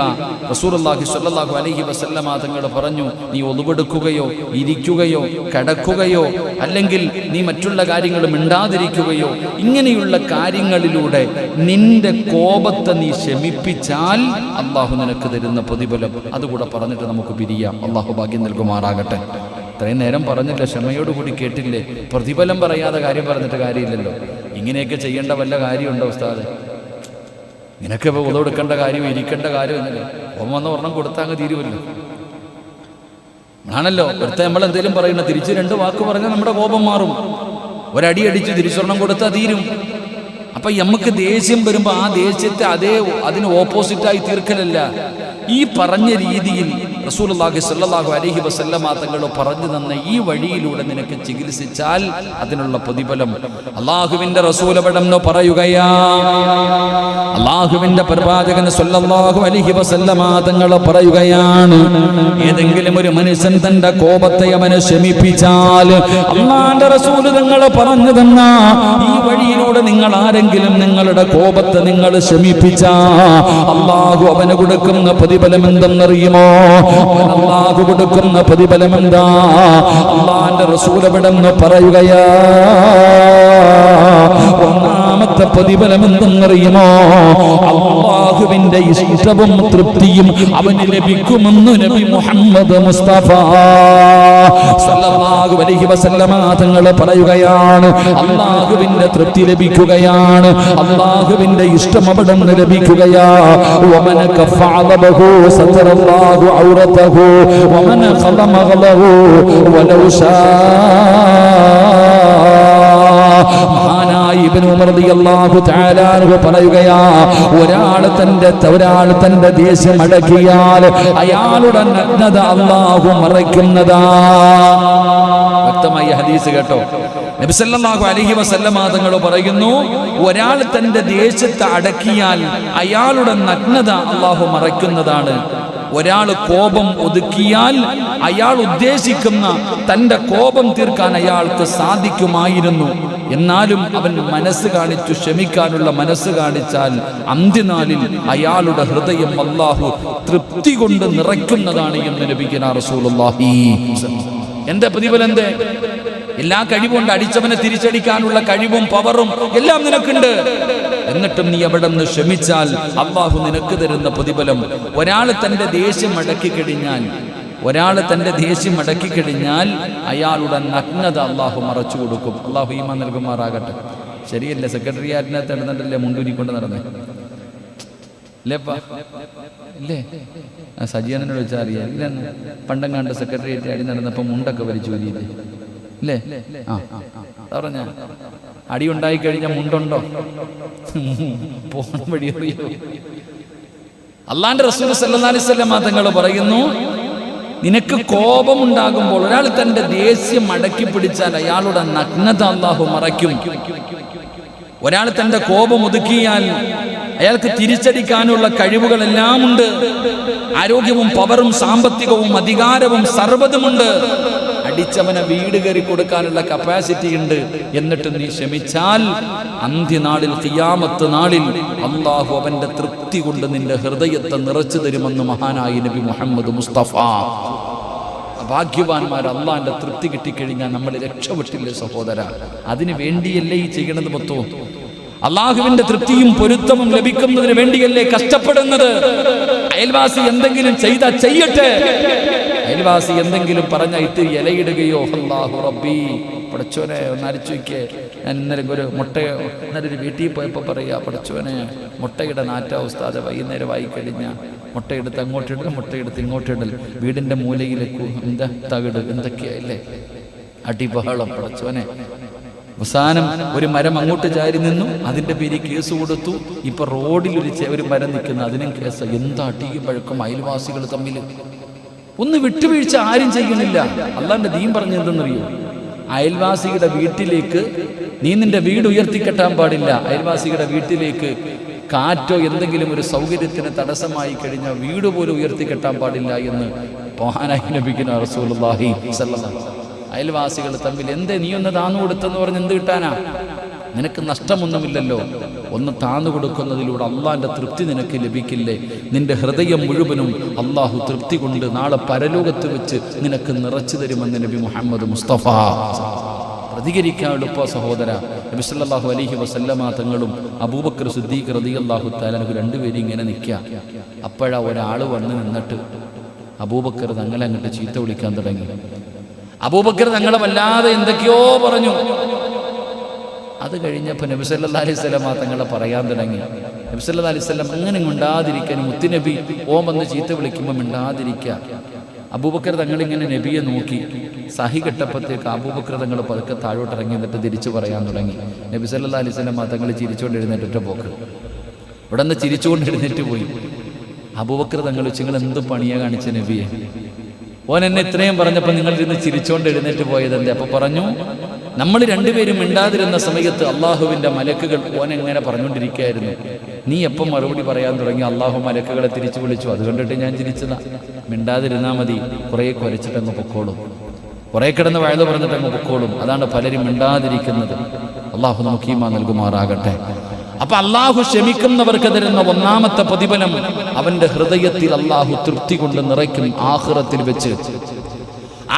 റസൂലുള്ളാഹി സ്വല്ലല്ലാഹു അലൈഹി വസല്ലമ തങ്ങൾ പറഞ്ഞു, നീ ഒളുവെടുക്കുകയോ ഇരിക്കുകയോ കിടക്കുകയോ അല്ലെങ്കിൽ നീ മറ്റുള്ള കാര്യങ്ങൾ മിണ്ടാതിരിക്കുകയോ, ഇങ്ങനെയുള്ള കാര്യങ്ങളിലൂടെ നിന്റെ കോപത്തെ നീ ശമിപ്പിച്ചാൽ അള്ളാഹു നിനക്ക് തരുന്ന പ്രതിഫലം. അതുകൂടെ പറഞ്ഞിട്ട് നമുക്ക് പിരിയാം. അള്ളാഹു ഭാഗ്യം നൽകുമാറാകട്ടെ. ഇത്രയും നേരം പറഞ്ഞില്ല, ക്ഷമയോടുകൂടി കേട്ടില്ലേ? പ്രതിഫലം പറയാതെ കാര്യം പറഞ്ഞിട്ട് കാര്യമില്ലല്ലോ. ഇങ്ങനെയൊക്കെ ചെയ്യേണ്ട വല്ല കാര്യമുണ്ടോ ഉസ്താദ്? നിനക്ക് ഇപ്പോൾ ഉതവെടുക്കേണ്ട കാര്യം, ഇരിക്കേണ്ട കാര്യമൊന്നുമില്ല. ഓം വന്ന ഒരെണ്ണം കൊടുത്താൽ അങ്ങ് തീരുമല്ലോ ആണല്ലോ. ഒരുത്ത നമ്മൾ എന്തെങ്കിലും പറയുന്ന തിരിച്ച് 2 വാക്ക് പറഞ്ഞാൽ നമ്മുടെ കോപം മാറും. ഒരടി അടിച്ച് തിരിച്ചൊരെണ്ണം കൊടുത്താൽ തീരും. അപ്പം നമുക്ക് ദേഷ്യം വരുമ്പോൾ ആ ദേഷ്യത്തെ അതിന് ഓപ്പോസിറ്റായി തീർക്കലല്ല. ഈ പറഞ്ഞ രീതിയിൽ റസൂലുള്ളാഹി സ്വല്ലല്ലാഹു അലൈഹി വസല്ലമ തങ്ങൾ പറഞ്ഞു തന്ന ഈ വഴിയിലൂടെ നിനക്ക് ചികിത്സിച്ചാൽ അതിനുള്ള പ്രതിഫലം അല്ലാഹുവിന്റെ റസൂൽ എവിടെന്ന് പറയുകയാ. അല്ലാഹുവിന്റെ പ്രവാചകൻ സ്വല്ലല്ലാഹു അലൈഹി വസല്ലമ തങ്ങൾ പറയുകയാണ്, ഏതെങ്കിലും ഒരു മനുഷ്യൻ തന്റെ കോപത്തെ അവനെ ശമിപ്പിച്ചാൽ അല്ലാഹുവിന്റെ റസൂൽ തങ്ങൾ പറഞ്ഞു തന്ന ഈ വഴിയിലൂടെ നിങ്ങൾ ആരെങ്കിലും നിങ്ങളുടെ കോപത്തെ നിങ്ങൾ ശമിപ്പിച്ചാ അല്ലാഹു അവന് കൊടുക്കുന്ന പ്രതിഫലം എന്തെന്നറിയുമോ? അല്ലാഹു കൊടുക്കുന്ന പ്രതിഫലം എന്താ? അല്ലാഹുവിന്റെ റസൂൽ എവിടെന്ന് പറയുകയാ. ഒന്നാമത്തെ പ്രതിഫലം എന്തെന്നറിയുമോ? അല്ലാഹുവിന്റെ ഇഷ്ടവും തൃപ്തിയും അവന് ലഭിക്കുമെന്ന് നബി മുഹമ്മദ് മുസ്തഫ സല്ലല്ലാഹു അലൈഹി വസല്ലമ തങ്ങൾ പറയുകയാണ്, അല്ലാഹുവിന്റെ തൃപ്തി ലഭിക്കുകയാണ്, അല്ലാഹുവിന്റെ ഇഷ്ടം അവിടെ നിന്ന് ലഭിക്കുകയാ. വമന കഫഅലബഹു സതറല്ലാഹു ഔറതഹു വമന ഖലമഹു വലൗ ശാ. മഹാനായ ഇബ്നു ഉമർ റളിയല്ലാഹു തആല അൻഹു പറയുകയാ, ഒരാൾ തന്റെ ദേഷ്യം അടക്കിയാൽ അയാളുടെ നഗ്നത അല്ലാഹു മറയ്ക്കുന്നതാ. വ്യക്തമായ ഹദീസ് കേട്ടോ. നബി സല്ലല്ലാഹു അലൈഹി വസല്ലമ തങ്ങൾ പറയുന്നു, ഒരാൾ തന്റെ ദേഷ്യത്തെ അടക്കിയാൽ അയാളുടെ നഗ്നത അല്ലാഹു മറയ്ക്കുന്നതാണ്. ഒരാൾ കോപം ഒതുക്കിയാൽ അയാൾ ഉദ്ദേശിക്കുന്ന തന്റെ കോപം തീർക്കാൻ അയാൾക്ക് സാധിക്കുമായിരുന്നു. എന്നാലും അവൻ മനസ്സ് കാണിച്ചു ക്ഷമിക്കാനുള്ള മനസ്സ് കാണിച്ചാൽ അന്ത്യനാളിൽ അയാളുടെ ഹൃദയം അല്ലാഹു തൃപ്തി കൊണ്ട് നിറയ്ക്കുന്നതാണ് എന്ന് നബിയുനാ റസൂലുള്ളാഹി. എന്താ പ്രതിഫലം? എന്തേ? എല്ലാ കഴിവുണ്ട്, അടിച്ചവനെ തിരിച്ചടിക്കാനുള്ള കഴിവും പവറും എല്ലാം നിനക്കുണ്ട്. എന്നിട്ടും നീ അവിടെ നിന്ന് ക്ഷമിച്ചാൽ അല്ലാഹു നിനക്ക് തരുന്ന പ്രതിഫലം. ഒരാൾ തന്റെ ദേഷ്യം അടക്കി കഴിഞ്ഞാൽ അയാളുടെ നഗ്നത അല്ലാഹു മറച്ചു കൊടുക്കും. അല്ലാഹു ഈമാൻ നൽകുമാറാകട്ടെ. ശരിയല്ലേ? സെക്രട്ടറിയാറ്റിനകത്ത് നടന്നിട്ടല്ലേ മുണ്ടൂരിക്കൊണ്ട് നടന്നേ? ഇല്ലേപ്പാ? ഇല്ലേ? സജീവനോട് വെച്ചാൽ അറിയാം. ഇല്ല, പണ്ടങ്ങാണ്ട് സെക്രട്ടറിയേറ്റ് അടി നടന്നപ്പോൾ മുണ്ടൊക്കെ വലിച്ചു വരിയില്ലേ? ഇല്ലേ? പറഞ്ഞ അടി ഉണ്ടായിക്കഴിഞ്ഞാൽ മുണ്ടുണ്ടോ? പോണ വഴി അറിയോ? അള്ളാന്റെ റസൂൽ സല്ലല്ലാഹു അലൈഹി വസല്ലം തങ്ങൾ പറയുന്നു, നിനക്ക് കോപമുണ്ടാകുമ്പോൾ ഒരാൾ തന്റെ ദേഷ്യം അടക്കി പിടിച്ചാൽ അയാളുടെ നഗ്നത അല്ലാഹു മറയ്ക്കും. ഒരാൾ തന്റെ കോപം ഒതുക്കിയാൽ അയാൾക്ക് തിരിച്ചടിക്കാനുള്ള കഴിവുകളെല്ലാം ഉണ്ട്. ആരോഗ്യവും പവറും സാമ്പത്തികവും അധികാരവും സർവ്വതുമുണ്ട്. അടിച്ചവനെ വീട് കയറി കൊടുക്കാനുള്ള കപ്പാസിറ്റി ഉണ്ട്. എന്നിട്ട് നീ ക്ഷമിച്ചാൽ അന്ത്യനാളിൽ ഖിയാമത്ത് നാളിൽ അല്ലാഹു അവന്റെ തൃപ്തി കൊണ്ട് നിന്റെ ഹൃദയത്തെ നിറച്ചു തരുമെന്ന് മഹാനായ നബി മുഹമ്മദ് മുസ്തഫ. ഭാഗ്യവാന്മാർ. അള്ളാന്റെ തൃപ്തി കിട്ടിക്കഴിഞ്ഞാൽ നമ്മൾ രക്ഷപ്പെട്ടില്ലേ സഹോദര? അതിനു വേണ്ടിയല്ലേ ഈ ചെയ്യണത് മൊത്തവും? അള്ളാഹുവിന്റെ തൃപ്തിയും പൊരുത്തവും ലഭിക്കുന്നതിന് വേണ്ടിയല്ലേ കഷ്ടപ്പെടുന്നത്? അയൽവാസി എന്തെങ്കിലും ചെയ്താൽ ചെയ്യട്ടെ. അയൽവാസി എന്തെങ്കിലും പറഞ്ഞ ഇത്തിരി ഇലയിടുകയോ, അല്ലാഹു റബ്ബി പടച്ചോനെ ഒന്ന് അരിച്ചു വയ്ക്കേ. ഞാൻ ഇന്നലെ ഒരു വീട്ടിൽ പോയപ്പോൾ പറയാ, പടച്ചോനെ മുട്ടയുടെ നാറ്റ ഉസ്താദ് വൈകുന്നേരം വായിക്കഴിഞ്ഞ മുട്ടയെടുത്ത് അങ്ങോട്ടിടൽ, മുട്ടയെടുത്ത് ഇങ്ങോട്ടിടൽ, വീടിന്റെ മൂലയിലേക്ക് എന്താ തകിട്, എന്തൊക്കെയായില്ലേ അടിബഹളം. പടച്ചോനെ അവസാനം ഒരു മരം അങ്ങോട്ട് ചാരി നിന്നു, അതിന്റെ പേരിൽ കേസ് കൊടുത്തു. ഇപ്പൊ റോഡിൽ ഒരു മരം നിൽക്കുന്നു, അതിനും കേസ്. എന്താ അടിയും പഴക്കം അയൽവാസികൾ തമ്മിൽ. ഒന്ന് വിട്ടുവീഴ്ച ആരും ചെയ്യണില്ല. അള്ളാന്റെ ദീൻ പറഞ്ഞെന്തെന്നറിയോ? അയൽവാസിയുടെ വീട്ടിലേക്ക് നീ നിന്റെ വീട് ഉയർത്തിക്കെട്ടാൻ പാടില്ല. അയൽവാസിയുടെ വീട്ടിലേക്ക് കാറ്റോ എന്തെങ്കിലും ഒരു സൗകര്യത്തിന് തടസ്സമായി കഴിഞ്ഞാൽ വീട് പോലും ഉയർത്തിക്കെട്ടാൻ പാടില്ല എന്ന് മഹാനായ നബിയുനാ റസൂലുള്ളാഹി സ്വല്ലല്ലാഹു അലൈഹി വസല്ലം. അയൽവാസികൾ തമ്മിൽ എന്തേ നീ ഒന്ന് താന്നു കൊടുത്തെന്ന് പറഞ്ഞ് എന്ത് കിട്ടാനാ? നിനക്ക് നഷ്ടമൊന്നുമില്ലല്ലോ. ഒന്ന് താന്നു കൊടുക്കുന്നതിലൂടെ അള്ളാന്റെ തൃപ്തി നിനക്ക് ലഭിക്കില്ലേ? നിന്റെ ഹൃദയം മുഴുവനും അള്ളാഹു തൃപ്തി കൊണ്ട് നാളെ പരലോകത്ത് വെച്ച് നിനക്ക് നിറച്ചു തരുമെന്ന് നബി മുഹമ്മദ് മുസ്തഫ. പ്രതികരിക്കാൻ എളുപ്പ സഹോദര. നബി സല്ലല്ലാഹു അലൈഹി വസല്ലമ തങ്ങളും അബൂബക്കർ സിദ്ദീഖ് റളിയല്ലാഹു തആല അൻഹു രണ്ടുപേരും ഇങ്ങനെ നിൽക്കുക. അപ്പോഴാ ഒരാൾ വന്ന് നിന്നിട്ട് അബൂബക്കർ തങ്ങളെ അങ്ങോട്ട് ചീത്ത വിളിക്കാൻ തുടങ്ങി. അബൂബക്കർ തങ്ങളെ വല്ലാതെ എന്തൊക്കെയോ പറഞ്ഞു. അത് കഴിഞ്ഞപ്പോൾ നബി സല്ലല്ലാഹു അലൈഹി വസല്ലം തങ്ങളെ പറയാൻ തുടങ്ങി. നബി സല്ലല്ലാഹു അലൈഹി വസല്ലം അങ്ങനെ മിണ്ടാതിരിക്കാൻ, മുത്തുനബി ഓം വന്ന് ചീത്ത വിളിക്കുമ്പോൾ മിണ്ടാതിരിക്കുക. അബൂബക്കർ തങ്ങളിങ്ങനെ നബിയെ നോക്കി. സഹി കെട്ടപ്പോഴത്തേക്ക് അബൂബക്കർ തങ്ങൾ പതുക്കെ താഴോട്ട് ഇറങ്ങി എന്നിട്ട് തിരിച്ചു പറയാൻ തുടങ്ങി. നബി സല്ലല്ലാഹു അലൈഹി വസല്ലം തങ്ങൾ ചിരിച്ചുകൊണ്ട് എഴുന്നേറ്റിട്ട് പോക്ക്. ഇവിടെ നിന്ന് ചിരിച്ചുകൊണ്ട് എഴുന്നേറ്റ് പോയി. അബൂബക്കർ തങ്ങൾ വെച്ച്, നിങ്ങൾ എന്ത് പണിയാ കാണിച്ച നബിയെ? ഓൻ എന്നെ ഇത്രയും പറഞ്ഞപ്പോൾ നിങ്ങൾ ഇരുന്ന് ചിരിച്ചോണ്ട് എഴുന്നേറ്റ് പോയതെന്തേ? അപ്പൊ പറഞ്ഞു, നമ്മൾ രണ്ടുപേരും മിണ്ടാതിരുന്ന സമയത്ത് അള്ളാഹുവിന്റെ മലക്കുകൾ ഓൻ എങ്ങനെ പറഞ്ഞുകൊണ്ടിരിക്കുകയായിരുന്നു. നീ എപ്പം മറുപടി പറയാൻ തുടങ്ങി അള്ളാഹു മലക്കുകളെ തിരിച്ചു വിളിച്ചു. അത് കണ്ടിട്ട് ഞാൻ ചിരിച്ചതാ. മിണ്ടാതിരുന്നാ മതി, കുറെ കുരച്ചിട്ടങ്ങ് പൊക്കോളും, കുറെ കിടന്ന് വഴുത പറഞ്ഞിട്ടങ്ങ് പൊക്കോളും. അതാണ് പലരും മിണ്ടാതിരിക്കുന്നത്. അള്ളാഹു നമുക്ക് ഈമാൻ നൽകുമാറാകട്ടെ. അപ്പൊ അള്ളാഹു ക്ഷമിക്കുന്നവർക്ക് തരുന്ന ഒന്നാമത്തെ പ്രതിഫലം, അവന്റെ ഹൃദയത്തിൽ അള്ളാഹു തൃപ്തി കൊണ്ട് നിറയ്ക്കും. ആഖിറത്തിൽ വെച്ച്,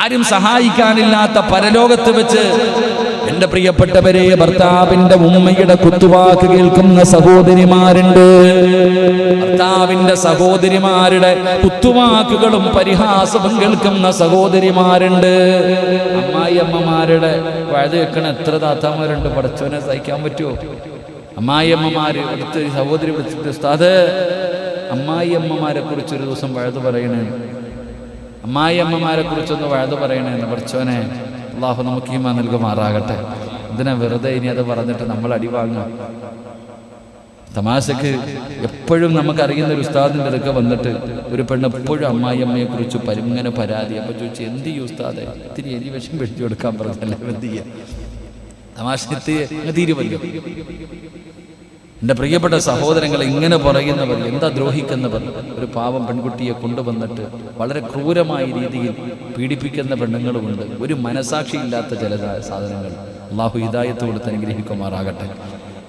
ആരും സഹായിക്കാനില്ലാത്ത പരലോകത്ത് വെച്ച് എന്റെ പ്രിയപ്പെട്ടവരെ, ഭർത്താവിന്റെ ഉമ്മയുടെ കുത്തുവാക്ക് കേൾക്കുന്ന സഹോദരിമാരുണ്ട്. ഭർത്താവിന്റെ സഹോദരിമാരുടെ കുത്തുവാക്കുകളും പരിഹാസവും കേൾക്കുന്ന സഹോദരിമാരുണ്ട്. അമ്മായിയമ്മമാരുടെ വഴുത് കേൾക്കണ എത്ര താത്താമാരുണ്ട്. പടച്ചോനെ സഹിക്കാൻ പറ്റുമോ? അമ്മായിയമ്മമാര് അടുത്തൊരു സഹോദരി വിളിച്ചിട്ട്, ഉസ്താദ് അമ്മായിയമ്മമാരെ കുറിച്ച് ഒരു ദിവസം വഴുത് പറയണേ, അമ്മായിയമ്മമാരെ കുറിച്ചൊന്ന് വഴുത് പറയണേന്ന്. പടച്ചോനെ അള്ളാഹു നമുക്ക് ഈമാൻ നൽകുമാറാകട്ടെ. ഇതിനെ വെറുതെ ഇനി അത് പറഞ്ഞിട്ട് നമ്മൾ അടിവാങ്ങാം. തമാശക്ക് എപ്പോഴും നമുക്കറിയുന്ന ഒരു ഉസ്താദിൻ്റെ അടുക്ക വന്നിട്ട് ഒരു പെണ്ണ് എപ്പോഴും അമ്മായിയമ്മയെ കുറിച്ച് ഇങ്ങനെ പരാതി. അപ്പൊ ചോദിച്ചു, എന്ത് ചെയ്യും ഉസ്താദെ, ഇത്തിരി എരി വിഷം പിടിച്ചു കൊടുക്കാൻ പറഞ്ഞല്ലേ, എന്ത് ചെയ്യാം? തമാശ തീരുമല്ലോ. എൻ്റെ പ്രിയപ്പെട്ട സഹോദരങ്ങളെ, ഇങ്ങനെ പറയുന്നവർ, എന്താ ദ്രോഹിക്കുന്നവർ, ഒരു പാവം പെൺകുട്ടിയെ കൊണ്ടുവന്നിട്ട് വളരെ ക്രൂരമായ രീതിയിൽ പീഡിപ്പിക്കുന്ന പെണ്ണുങ്ങളുമുണ്ട്. ഒരു മനസാക്ഷിയില്ലാത്ത ചില സാധനങ്ങൾ. അള്ളാഹു ഹിദായത്ത് കൊടുത്ത് അനുഗ്രഹിക്കുമാറാകട്ടെ.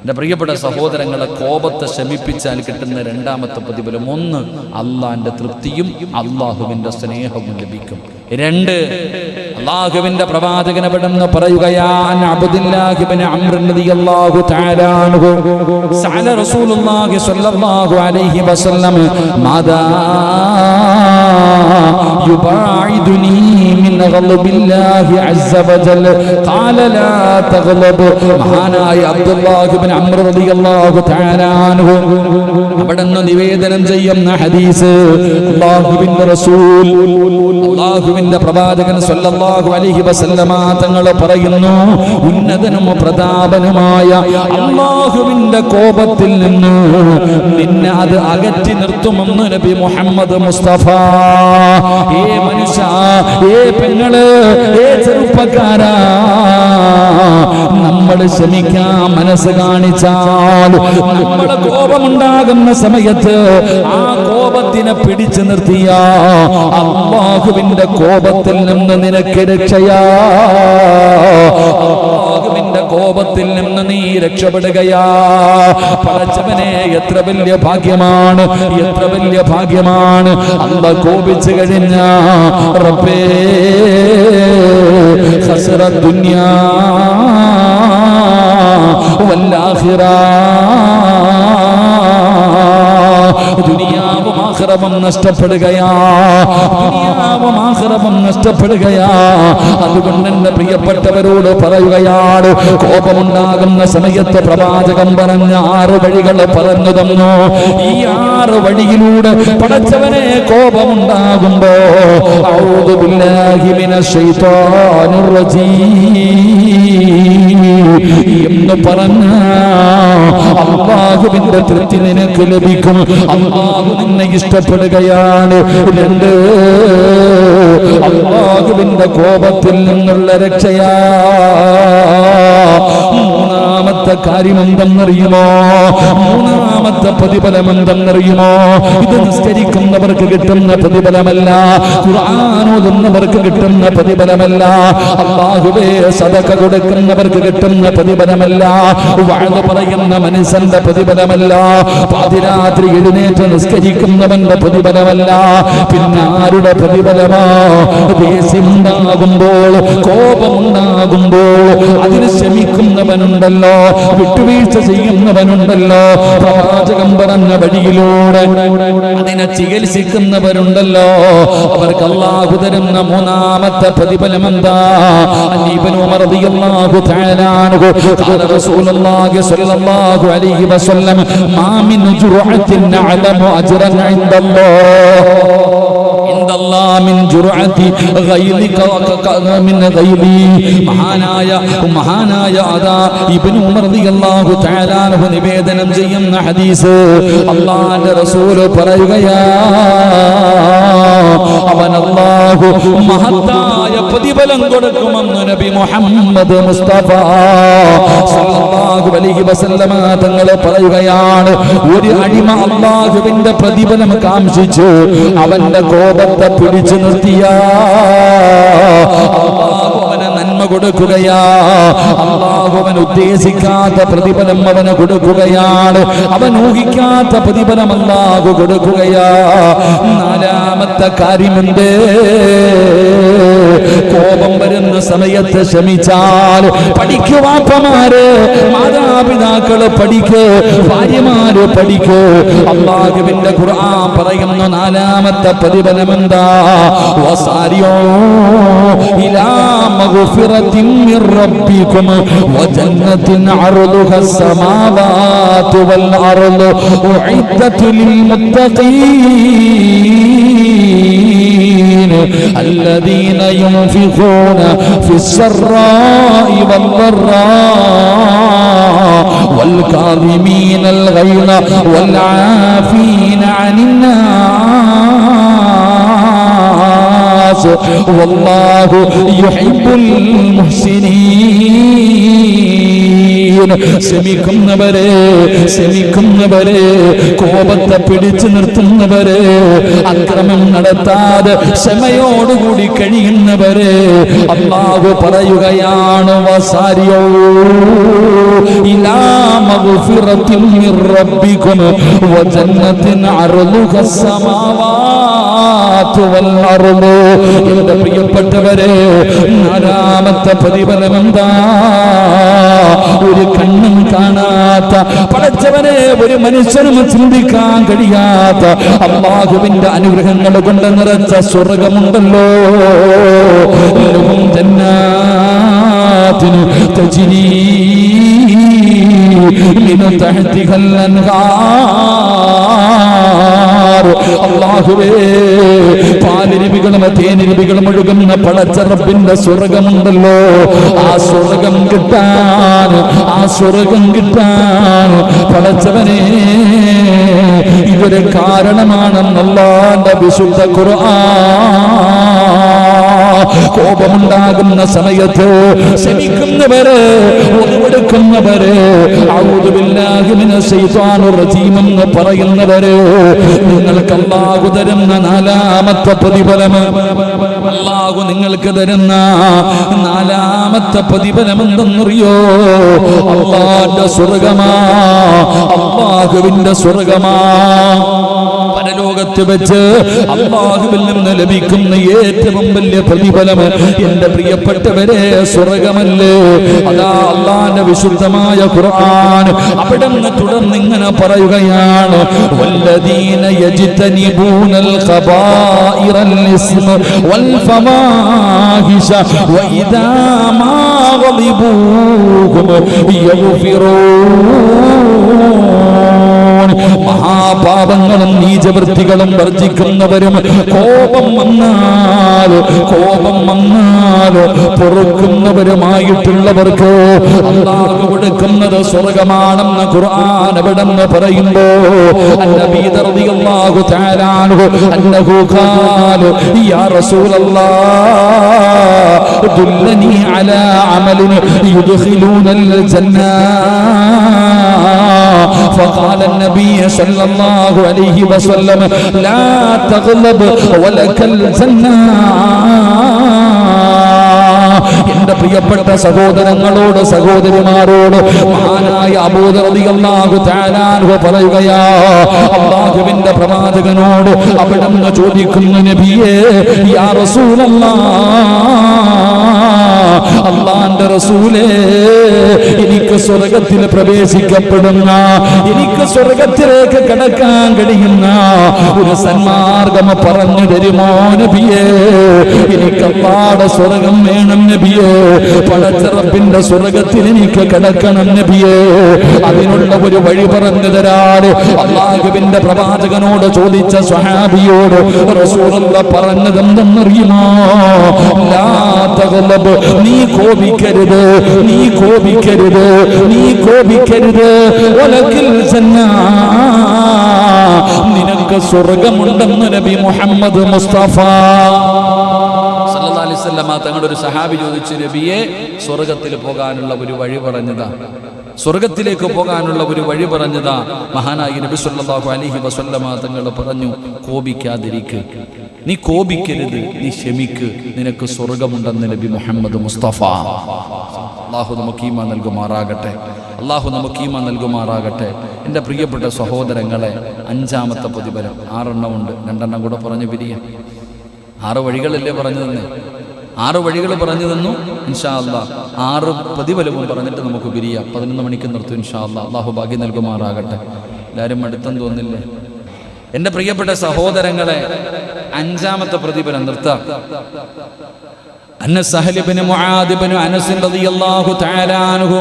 എൻ്റെ പ്രിയപ്പെട്ട സഹോദരങ്ങളെ, കോപത്തെ ശമിപ്പിച്ചാൽ കിട്ടുന്ന രണ്ടാമത്തെ പ്രതിഫലം, ഒന്ന് അള്ളാഹിൻ്റെ തൃപ്തിയും അള്ളാഹുവിൻ്റെ സ്നേഹവും ലഭിക്കും. രണ്ട്, അള്ളാഹുവിന്റെ പ്രവാചകനെ പെട്ടെന്ന് പറയുകയാണ്, അബ്ദുല്ലാഹി ഇബ്നു അംർ റളിയല്ലാഹു തആല അൻഹു സഅല റസൂലുള്ളാഹി സ്വല്ലല്ലാഹു അലൈഹി വസല്ലം മാദാ യുബാഇദുനി മിൻ ഗളബില്ലാഹി അസ്സ വജൽ ഖാല ലാ തഗ്ളബ്. മഹാനായ അബ്ദുല്ലാഹി ഇബ്നു അംർ റളിയല്ലാഹു തആല അൻഹു അവിടുന്ന് നിവേദനം ചെയ്യുന്ന ഹദീസ്, അല്ലാഹുവിന്റെ റസൂൽ, അല്ലാഹുവിന്റെ പ്രവാചകൻ സ്വല്ലല്ലാഹു അലൈഹി വസല്ലമ തങ്ങൾ പറയുന്നു, ഉന്നതനും പ്രതാപനുമായ അല്ലാഹുവിന്റെ കോപത്തിൽ നിന്ന് നിന്നെ അത് അകറ്റി നിർത്തുമെന്ന് നബി മുഹമ്മദ് മുസ്തഫ. ഏ മനുഷ്യ, ഏ പെങ്ങള്, ഏ ചെറുപ്പക്കാരാ, നമ്മൾ ക്ഷമിക്കാൻ മനസ്സ് കാണിച്ചാൽ, നമ്മളെ കോപമുണ്ടാകുന്ന സമയത്ത് ആ കോപത്തിനെ പിടിച്ചു നിർത്തിയ അല്ലാഹുവിന്റെ കോപത്തിൽ നിന്ന് നിനക്ക് രക്ഷയാ. അല്ലാഹുവിന്റെ കോപത്തിൽ നിന്ന് നീ രക്ഷപ്പെടുകയാ. പടച്ചവനെ, എത്ര വലിയ ഭാഗ്യമാണ്, എത്ര വലിയ ഭാഗ്യമാണ്. അല്ലാഹു കോപിച്ചു കഴിഞ്ഞ റബ്ബേ ഖസറ ദുനിയാ വൽ ആഖിറ. ദുനിയാവും ആഖിറവും നഷ്ടപ്പെടുകയാ, ദുനിയാവും ആഖിറവും നഷ്ടപ്പെടുകയാ. അതുകൊണ്ട് എന്റെ പ്രിയപ്പെട്ടവരോട് പറയുകയാണ്, കോപമുണ്ടാകുന്ന സമയത്ത് പ്രവാചകൻ പറഞ്ഞ 6 വഴികൾ പറഞ്ഞു തന്നു. ഈ 6 വഴിയിലൂടെ പടച്ചവനെ കോപമുണ്ടാകുമ്പോ അഊദു ബില്ലാഹി മിനശ് ശൈത്വാനിർ റജീം എന്ന് പറഞ്ഞ അല്ലാഹുവിന്റെ തൃപ്തി നിനക്ക് ലഭിക്കും. അല്ലാഹു നിന്നെ ഇഷ്ടപ്പെടുകയാണ്. 2, അല്ലാഹുവിന്റെ കോപത്തിൽ നിന്നുള്ള രക്ഷയാ. 3-ാമത്തെ കാര്യം എന്തെന്നറിയുമോ? 3-ാമത്തെ പ്രതിഫലം എന്തെന്നറിയുമോ? ഇത് നിസ്കരിക്കുന്നവർക്ക് കിട്ടുന്ന പ്രതിഫലമല്ല, ഖുർആൻ ഓതുന്നവർക്ക് കിട്ടുന്ന പ്രതിഫലമല്ല, അല്ലാഹുവേ സദഖ കൊടുക്കുന്നവർക്ക് കിട്ടുന്ന പ്രതിഫലമല്ല, വഅദ് പറയുന്ന മനുഷ്യന്റെ പ്രതിഫലമല്ല, പാതിരാത്രി എഴുന്നേറ്റ് നിസ്കരിക്കുന്നവന്റെ പ്രതിഫലമല്ല. പിന്നെ ആരുടെ പ്രതിഫലമാ? ദേഷ്യമുണ്ടാകുമ്പോൾ, കോപമുണ്ടാകുമ്പോൾ അതിന് ക്ഷമിക്കുന്നവനുണ്ടല്ലോ, വിട്ടുവീഴ്ച ചെയ്യുന്നവനുണ്ടല്ലോ, പ്രവാചകൻ പറഞ്ഞ വഴിയിലൂടെ അതിനെ ചികിത്സിക്കുന്നവരുണ്ടല്ലോ, അവർക്ക് അല്ലാഹു തരുന്ന 3-ാമത്തെ പ്രതിഫലം എന്താ? ഇബ്നു ഉമർ റളിയല്ലാഹു തആല അൻഹു ഖാല റസൂലുള്ളാഹി സ്വല്ലല്ലാഹു അലൈഹി വസല്ലം മാ മിൻ ജുർഅത്തിൻ അലമു അജ്റൻ ഇൻദല്ലാഹ് മിൻ ജുർഅതി ഗൈലിക മിൻ ഗൈലി. മഹാനായ അതാ ഇബ്നു ഉമർ റളിയല്ലാഹു തആല അൻഹു നിവേദനം ചെയ്യുന്ന ഹദീസ്, അല്ലാഹുവിന്റെ റസൂൽ പറയുകയാ, അവൻ അല്ലാഹു മഹത്തായ പ്രതിഫലം കൊടുക്കുമെന്ന് നബി മുഹമ്മദ് മുസ്തഫ സല്ലല്ലാഹു അലൈഹി വസല്ലമ തങ്ങൾ പറയുകയാണ്. ഒരു അടിമ അല്ലാഹുവിന്റെ പ്രതിഫലം കാംക്ഷിച്ചു അവന്റെ കോപത്തെ പിടിച്ചു നിർത്തിയ അല്ലാഹു അവനെ നന്മ കൊടുക്കുകയാ. അല്ലാഹു അവൻ ഉദ്ദേശിക്കാത്ത പ്രതിഫലം അവന് കൊടുക്കുകയാണ്. അവൻ ഊഹിക്കാത്ത പ്രതിഫലം അല്ലാഹു കൊടുക്കുകയാ. നാലാമത്തെ കാര്യമുണ്ട്, കോപം വരുന്ന സമയത്ത് ക്ഷമിച്ചാൽ. പഠിക്കുവാപ്പമാര്, മാതാപിതാക്കള് പഠിക്ക്, ഭാര്യമാര് പഠിക്ക്. അല്ലാഹുവിന്റെ ഖുർആൻ പറയുന്നു നാലാമത്തെ പ്രതിഫലം എന്താ? വസാരിയോ ഇലാ മഗ്ഫിറത്തിൻ മിർ റബ്ബികും വജന്നത്തിൻ അർദുഹാ السماوات والأرض أعدت للمتقين الذين ينفقون في السراء والضراء والكاظمين الغيظ والعافين عن الناس والله يحب المحسنين. ക്ഷമിക്കുന്നവരെ, കോപത്തെ പിടിച്ചു നിർത്തുന്നവരെ, അക്രമം നടത്താതെ ക്ഷമയോടുകൂടി കഴിയുന്നവരെ അല്ലാഹു പറയുകയാണ് വസാരിയോ ഇലാ മഗ്ഫിറത്തിൻ മിർ റബ്ബികും വജന്നത്തിൻ അർദുഹാ السماوات والأرض. എന്റെ പ്രിയപ്പെട്ടവരെ, നാലാമത്തെ പ്രതിഫലം എന്താ? ഒരു കണ്ണും കാണാത്ത, പടച്ചവനെ ഒരു മനുഷ്യനും ചിന്തിക്കാൻ കഴിയാത്ത അല്ലാഹുവിന്റെ അനുഗ്രഹങ്ങൾ കൊണ്ട് നിറച്ച സ്വർഗമുണ്ടല്ലോ. ലഹും ജന്നാത്തിൻ തജ്രീ മിൻ തഹ്തിഹൽ അൻഹാർ. അല്ലാഹുവേ, പാലിരുവികളും തേനിരുവികളും ഒഴുകുന്ന പടച്ച റബ്ബിന്റെ സ്വർഗമുണ്ടല്ലോ. ആ സ്വർഗം കിട്ടാൻ പടച്ചവനെ ഇതൊരു കാരണമാണെന്ന് അല്ലാഹുവിന്റെ വിശുദ്ധ ഖുർആൻ. കോപമുണ്ടാകുന്ന സമയത്ത് ക്ഷമിക്കുന്നവര്, ഒന്നുകൊടുക്കുന്നവര്, അഊദു ബില്ലാഹി മിനശ് ശൈത്വാനിർ റജീം എന്ന് പറയുന്നവര്, നിങ്ങൾക്ക് അല്ലാഹു തരുന്ന നാലാമത്തെ പ്രതിഫലം, അല്ലാഹു നിങ്ങൾക്ക് തരുന്ന നാലാമത്തെ പ്രതിഫലം എന്തെന്നറിയോ? അല്ലാഹുവിന്റെ സ്വർഗമാ, അല്ലാഹുവിന്റെ സ്വർഗമാ. പരലോകത്ത് വെച്ച് അല്ലാഹുവിൽ നിന്ന് ലഭിക്കുന്ന ഏറ്റവും വലിയ പ്രതിഫലം എന്റെ പ്രിയപ്പെട്ടവരെ സ്വർഗമല്ലേ? അതാ അല്ലാഹുവിന്റെ വിശുദ്ധമായ ഖുർആൻ അവിടെ നിന്ന് തുടർന്ന് ഇങ്ങനെ പറയുകയാണ്, വല്ലദീന യജ്തനിബൂനൽ ഖബായിറൽ ഇസ്മ വൽ ഫവാഹിശ വഇദാ മാ ഗളിബൂഹും യഗ്ഫിറൂൻ. മഹാപാപങ്ങളും നീചവൃത്തികളും വർജിക്കുന്നവരും കോപം വന്നാൽ പൊറുക്കുന്നവരുമായിട്ടുള്ളവർക്ക് അല്ലാഹു കൊടുക്കുന്നത് സ്വർഗമാണെന്ന് ഖുർആൻ എവിടെന്ന് പറയുമ്പോ നബി റളിയല്ലാഹു തആല അൻഹു അന്നഹു ഖാല യാ റസൂലല്ലാഹ് ദുല്ലനി അലാ അമലിൻ യുദ്ഖിലൂനൽ ജന്ന. فقال النبي صلى الله عليه وسلم لا تغلب ولك الجنة. എന്റെ പ്രിയപ്പെട്ട സഹോദരങ്ങളോട് സഹോദരിമാരോട് മഹാനായ അബൂ റളിയല്ലാഹു തആല അൻഹു പറയുകയാ, അല്ലാഹുവിന്റെ പ്രവാചകനോട് അവിടുന്ന് ചോദിക്കുന്നു, നബിയേ യാ റസൂലല്ലാഹ്, അല്ലാഹുവിന്റെ റസൂലേ, എനിക്ക് സ്വർഗ്ഗത്തിൽ പ്രവേശിക്കപ്പെടുന്ന, എനിക്ക് സ്വർഗ്ഗത്തിലേക്ക് കടക്കാൻ കഴിയുന്ന ഒരു സന്മാർഗം പറഞ്ഞു തരുമോ നബിയേ? എനിക്ക് അല്ലാഹുവിന്റെ സ്വർഗ്ഗം വേണം നബിയേ, പടച്ച റബ്ബിന്റെ സ്വർഗ്ഗത്തിൽ എനിക്ക് കടക്കണം നബിയേ, അതിനുള്ള ഒരു വഴി പറഞ്ഞു തരാൻ അല്ലാഹുവിന്റെ പ്രവാചകനോട് ചോദിച്ച സ്വഹാബിയോട് റസൂലുള്ളാഹി പറഞ്ഞത് എന്തെന്നറിയുമോ? ലാ തഗ്ലബ്, നീ കോപിക്കരുത്, നീ കോപിക്കരുത്, നീ കോപിക്കരുത്, വലകിൽ ജന്ന, നിനക്ക് സ്വർഗ്ഗമുണ്ടെന്ന് നബി മുഹമ്മദ് മുസ്തഫ സല്ലല്ലാഹു അലൈഹി വസല്ലം തങ്ങളുടെ ഒരു സഹാബി ചോദിച്ചു, നബിയെ സ്വർഗ്ഗത്തിൽ പോകാനുള്ള ഒരു വഴി പറഞ്ഞതാ, സ്വർഗ്ഗത്തിലേക്ക് പോകാനുള്ള ഒരു വഴി പറഞ്ഞതാ. മഹാനായ നബി സല്ലല്ലാഹു അലൈഹി വസല്ലം തങ്ങൾ പറഞ്ഞു, കോപിക്കാതിരിക്കുക. നീ കോപിക്കരുത്, നീ ക്ഷമിക്ക്, നിനക്ക് സ്വർഗമുണ്ടെന്ന് നബി മുഹമ്മദ് മുസ്തഫ. അള്ളാഹു നമുക്ക് ഈമാൻ നൽകുമാറാകട്ടെ. അള്ളാഹു നമുക്ക് ഈമാൻ നൽകുമാറാകട്ടെ. എൻ്റെ പ്രിയപ്പെട്ട സഹോദരങ്ങളെ, 5ാമത്തെ പ്രതിഫലം 6 ഉണ്ട്. 2 കൂടെ പറഞ്ഞു പിരിയാം. 6 വഴികളല്ലേ പറഞ്ഞു തന്നെ, 6 വഴികൾ പറഞ്ഞു തന്നു. ഇൻഷാ അല്ലാഹ് 6 പ്രതിഫലവും പറഞ്ഞിട്ട് നമുക്ക് പിരിയാം. 11 മണിക്ക് നിർത്തും ഇൻഷാ അല്ലാഹ്. അള്ളാഹു ഭാഗ്യം നൽകുമാറാകട്ടെ. എല്ലാവരും അടുത്തെന്ന് തോന്നില്ലേ? എൻ്റെ പ്രിയപ്പെട്ട സഹോദരങ്ങളെ, 5ാമത്തെ പ്രതിഫലം നിർത്താം. أن سهل بن معاذ بن أنس رضي الله تعالى عنه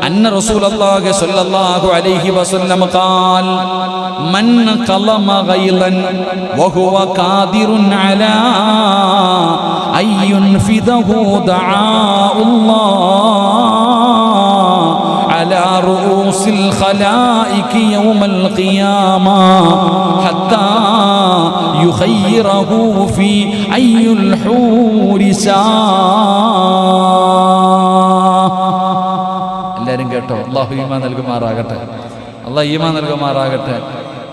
أن رسول الله صلى الله عليه وسلم قال من كظم غيظا وهو قادر على أن ينفذه دعاء الله على رؤوس الخلائق يوم القيامة حتى يخيره في أي الحور എല്ലാവരും കേട്ടോ? അള്ളാഹു ഈമാൻ നൽകുമാറാകട്ടെ. അള്ളാഹു ഈമാൻ നൽകുമാറാകട്ടെ.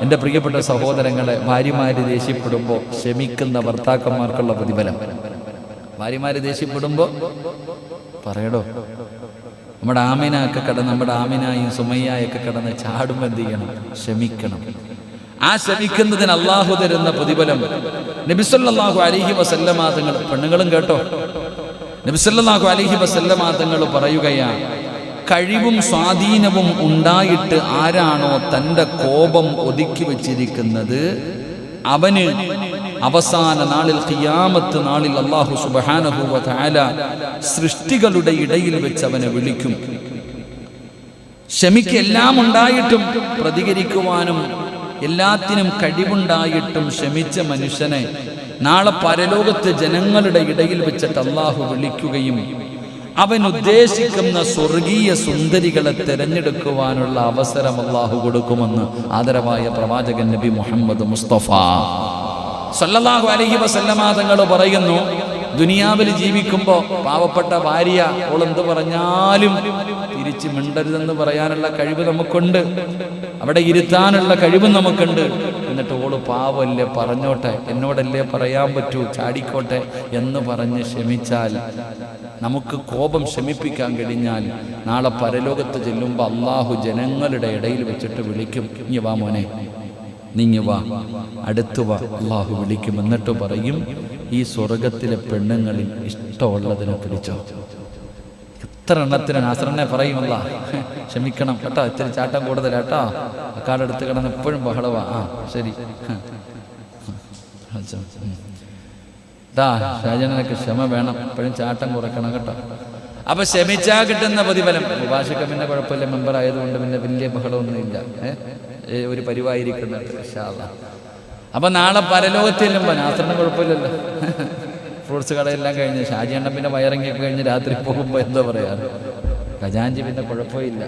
എൻ്റെ പ്രിയപ്പെട്ട സഹോദരങ്ങളെ, ഭാര്യമാര് ദേഷ്യപ്പെടുമ്പോൾ ക്ഷമിക്കുന്ന ഭർത്താക്കന്മാർക്കുള്ള പ്രതിഫലം. ഭാര്യമാര് ദേഷ്യപ്പെടുമ്പോൾ പറയടോ, നമ്മുടെ ആമിനായും സുമയ്യായൊക്കെ കടന്ന് ചാടുമ്പോൾ എന്ത് ചെയ്യണം? ക്ഷമിക്കണം. ആ ക്ഷമിക്കുന്നതിന് അള്ളാഹു തരുന്ന പ്രതിഫലം നബി സല്ലല്ലാഹു അലൈഹി വസല്ലമ തങ്ങൾ, പെണ്ണുങ്ങളും കേട്ടോ, നബി സല്ലല്ലാഹു അലൈഹി വസല്ലമ തങ്ങൾ പറയുകയാണ്, കഴിവും സ്വാധീനവും ഉണ്ടായിട്ട് ആരാണോ തൻ്റെ കോപം ഒതുക്കി വച്ചിരിക്കുന്നത്, അവന് അവസാന നാളിൽ ഖിയാമത്ത് നാളിൽ അല്ലാഹു സുബ്ഹാനഹു വ തആല സൃഷ്ടികളുടെ ഇടയിൽ വെച്ച് അവനെ വിളിക്കും. ക്ഷമിക്ക് എല്ലാം ഉണ്ടായിട്ടും പ്രതികരിക്കുവാനും എല്ലാത്തിനും കഴിവുണ്ടായിട്ടും ക്ഷമിച്ച മനുഷ്യനെ നാളെ പരലോകത്ത് ജനങ്ങളുടെ ഇടയിൽ വെച്ചിട്ട് അല്ലാഹു വിളിക്കുകയും അവൻ ഉദ്ദേശിക്കുന്ന സ്വർഗീയ സുന്ദരികളെ തെരഞ്ഞെടുക്കുവാനുള്ള അവസരം അല്ലാഹു കൊടുക്കുമെന്ന് ആദരവായ പ്രവാചകൻ നബി മുഹമ്മദ് മുസ്തഫ സല്ലല്ലാഹു അലൈഹി വസല്ലമ തങ്ങൾ പറയുന്നു, ദുനിയാവിൽ ജീവിക്കുമ്പോൾ പാവപ്പെട്ട ഭാര്യ ഓളെന്ത് പറഞ്ഞാലും തിരിച്ച് മിണ്ടരുതെന്ന് പറയാനുള്ള കഴിവ് നമുക്കുണ്ട്, അവിടെ ഇരുത്താനുള്ള കഴിവ് നമുക്കുണ്ട്. എന്നിട്ട് ഓള് പാവല്ലേ, പറഞ്ഞോട്ടെ, എന്നോടല്ലേ പറയാൻ പറ്റൂ, ചാടിക്കോട്ടെ എന്ന് പറഞ്ഞ് ക്ഷമിച്ചാൽ, നമുക്ക് കോപം ശമിപ്പിക്കാൻ കഴിഞ്ഞാൽ, നാളെ പരലോകത്ത് ചെല്ലുമ്പോൾ അള്ളാഹു ജനങ്ങളുടെ ഇടയിൽ വെച്ചിട്ട് വിളിക്കും, ഇനി വാ മോനെ, നീങ്ങി വാ, അടുത്തു വാ, അള്ളാഹു വിളിക്കും. എന്നിട്ട് പറയും, ഈ സ്വർഗത്തിലെ പെണ്ണുങ്ങളിൽ ഇഷ്ടമുള്ളതിനെ പിടിച്ചോ. എത്ര എണ്ണത്തിന് നാസറിനെ പറയുമല്ല, ക്ഷമിക്കണം കേട്ടോ, ഇത്തിരി ചാട്ടം കൂടുതലാട്ടോ, അക്കാടെടുത്ത് കിടന്ന് എപ്പോഴും ബഹളവാ. ആ ശരി ഷാജനൊക്കെ ക്ഷമ വേണം, എപ്പോഴും ചാട്ടം കുറയ്ക്കണം കേട്ടോ. അപ്പൊ ക്ഷമിച്ചാ കിട്ടുന്ന പ്രതിഫലം. ഭാഷയ്ക്ക് പിന്നെ കുഴപ്പമില്ല, മെമ്പർ ആയതുകൊണ്ട് പിന്നെ വലിയ ബഹളമൊന്നുമില്ല, ഒരു പരിവായിരിക്കുന്നുണ്ട് ഇൻഷാ അല്ലാഹ്. അപ്പൊ നാളെ പരലോകത്തില്ലുമ്പോ നാസറിന് കുഴപ്പമില്ലല്ലോ, ഫ്രൂട്ട്സ് കടയെല്ലാം കഴിഞ്ഞ് ഷാജിയണ്ണൻ പിന്നെ വയറിങ്ങൊക്കെ കഴിഞ്ഞ് രാത്രി പോകുമ്പോ എന്താ പറയാറ്, ഖജാഞ്ചി പിന്നെ കുഴപ്പമില്ല,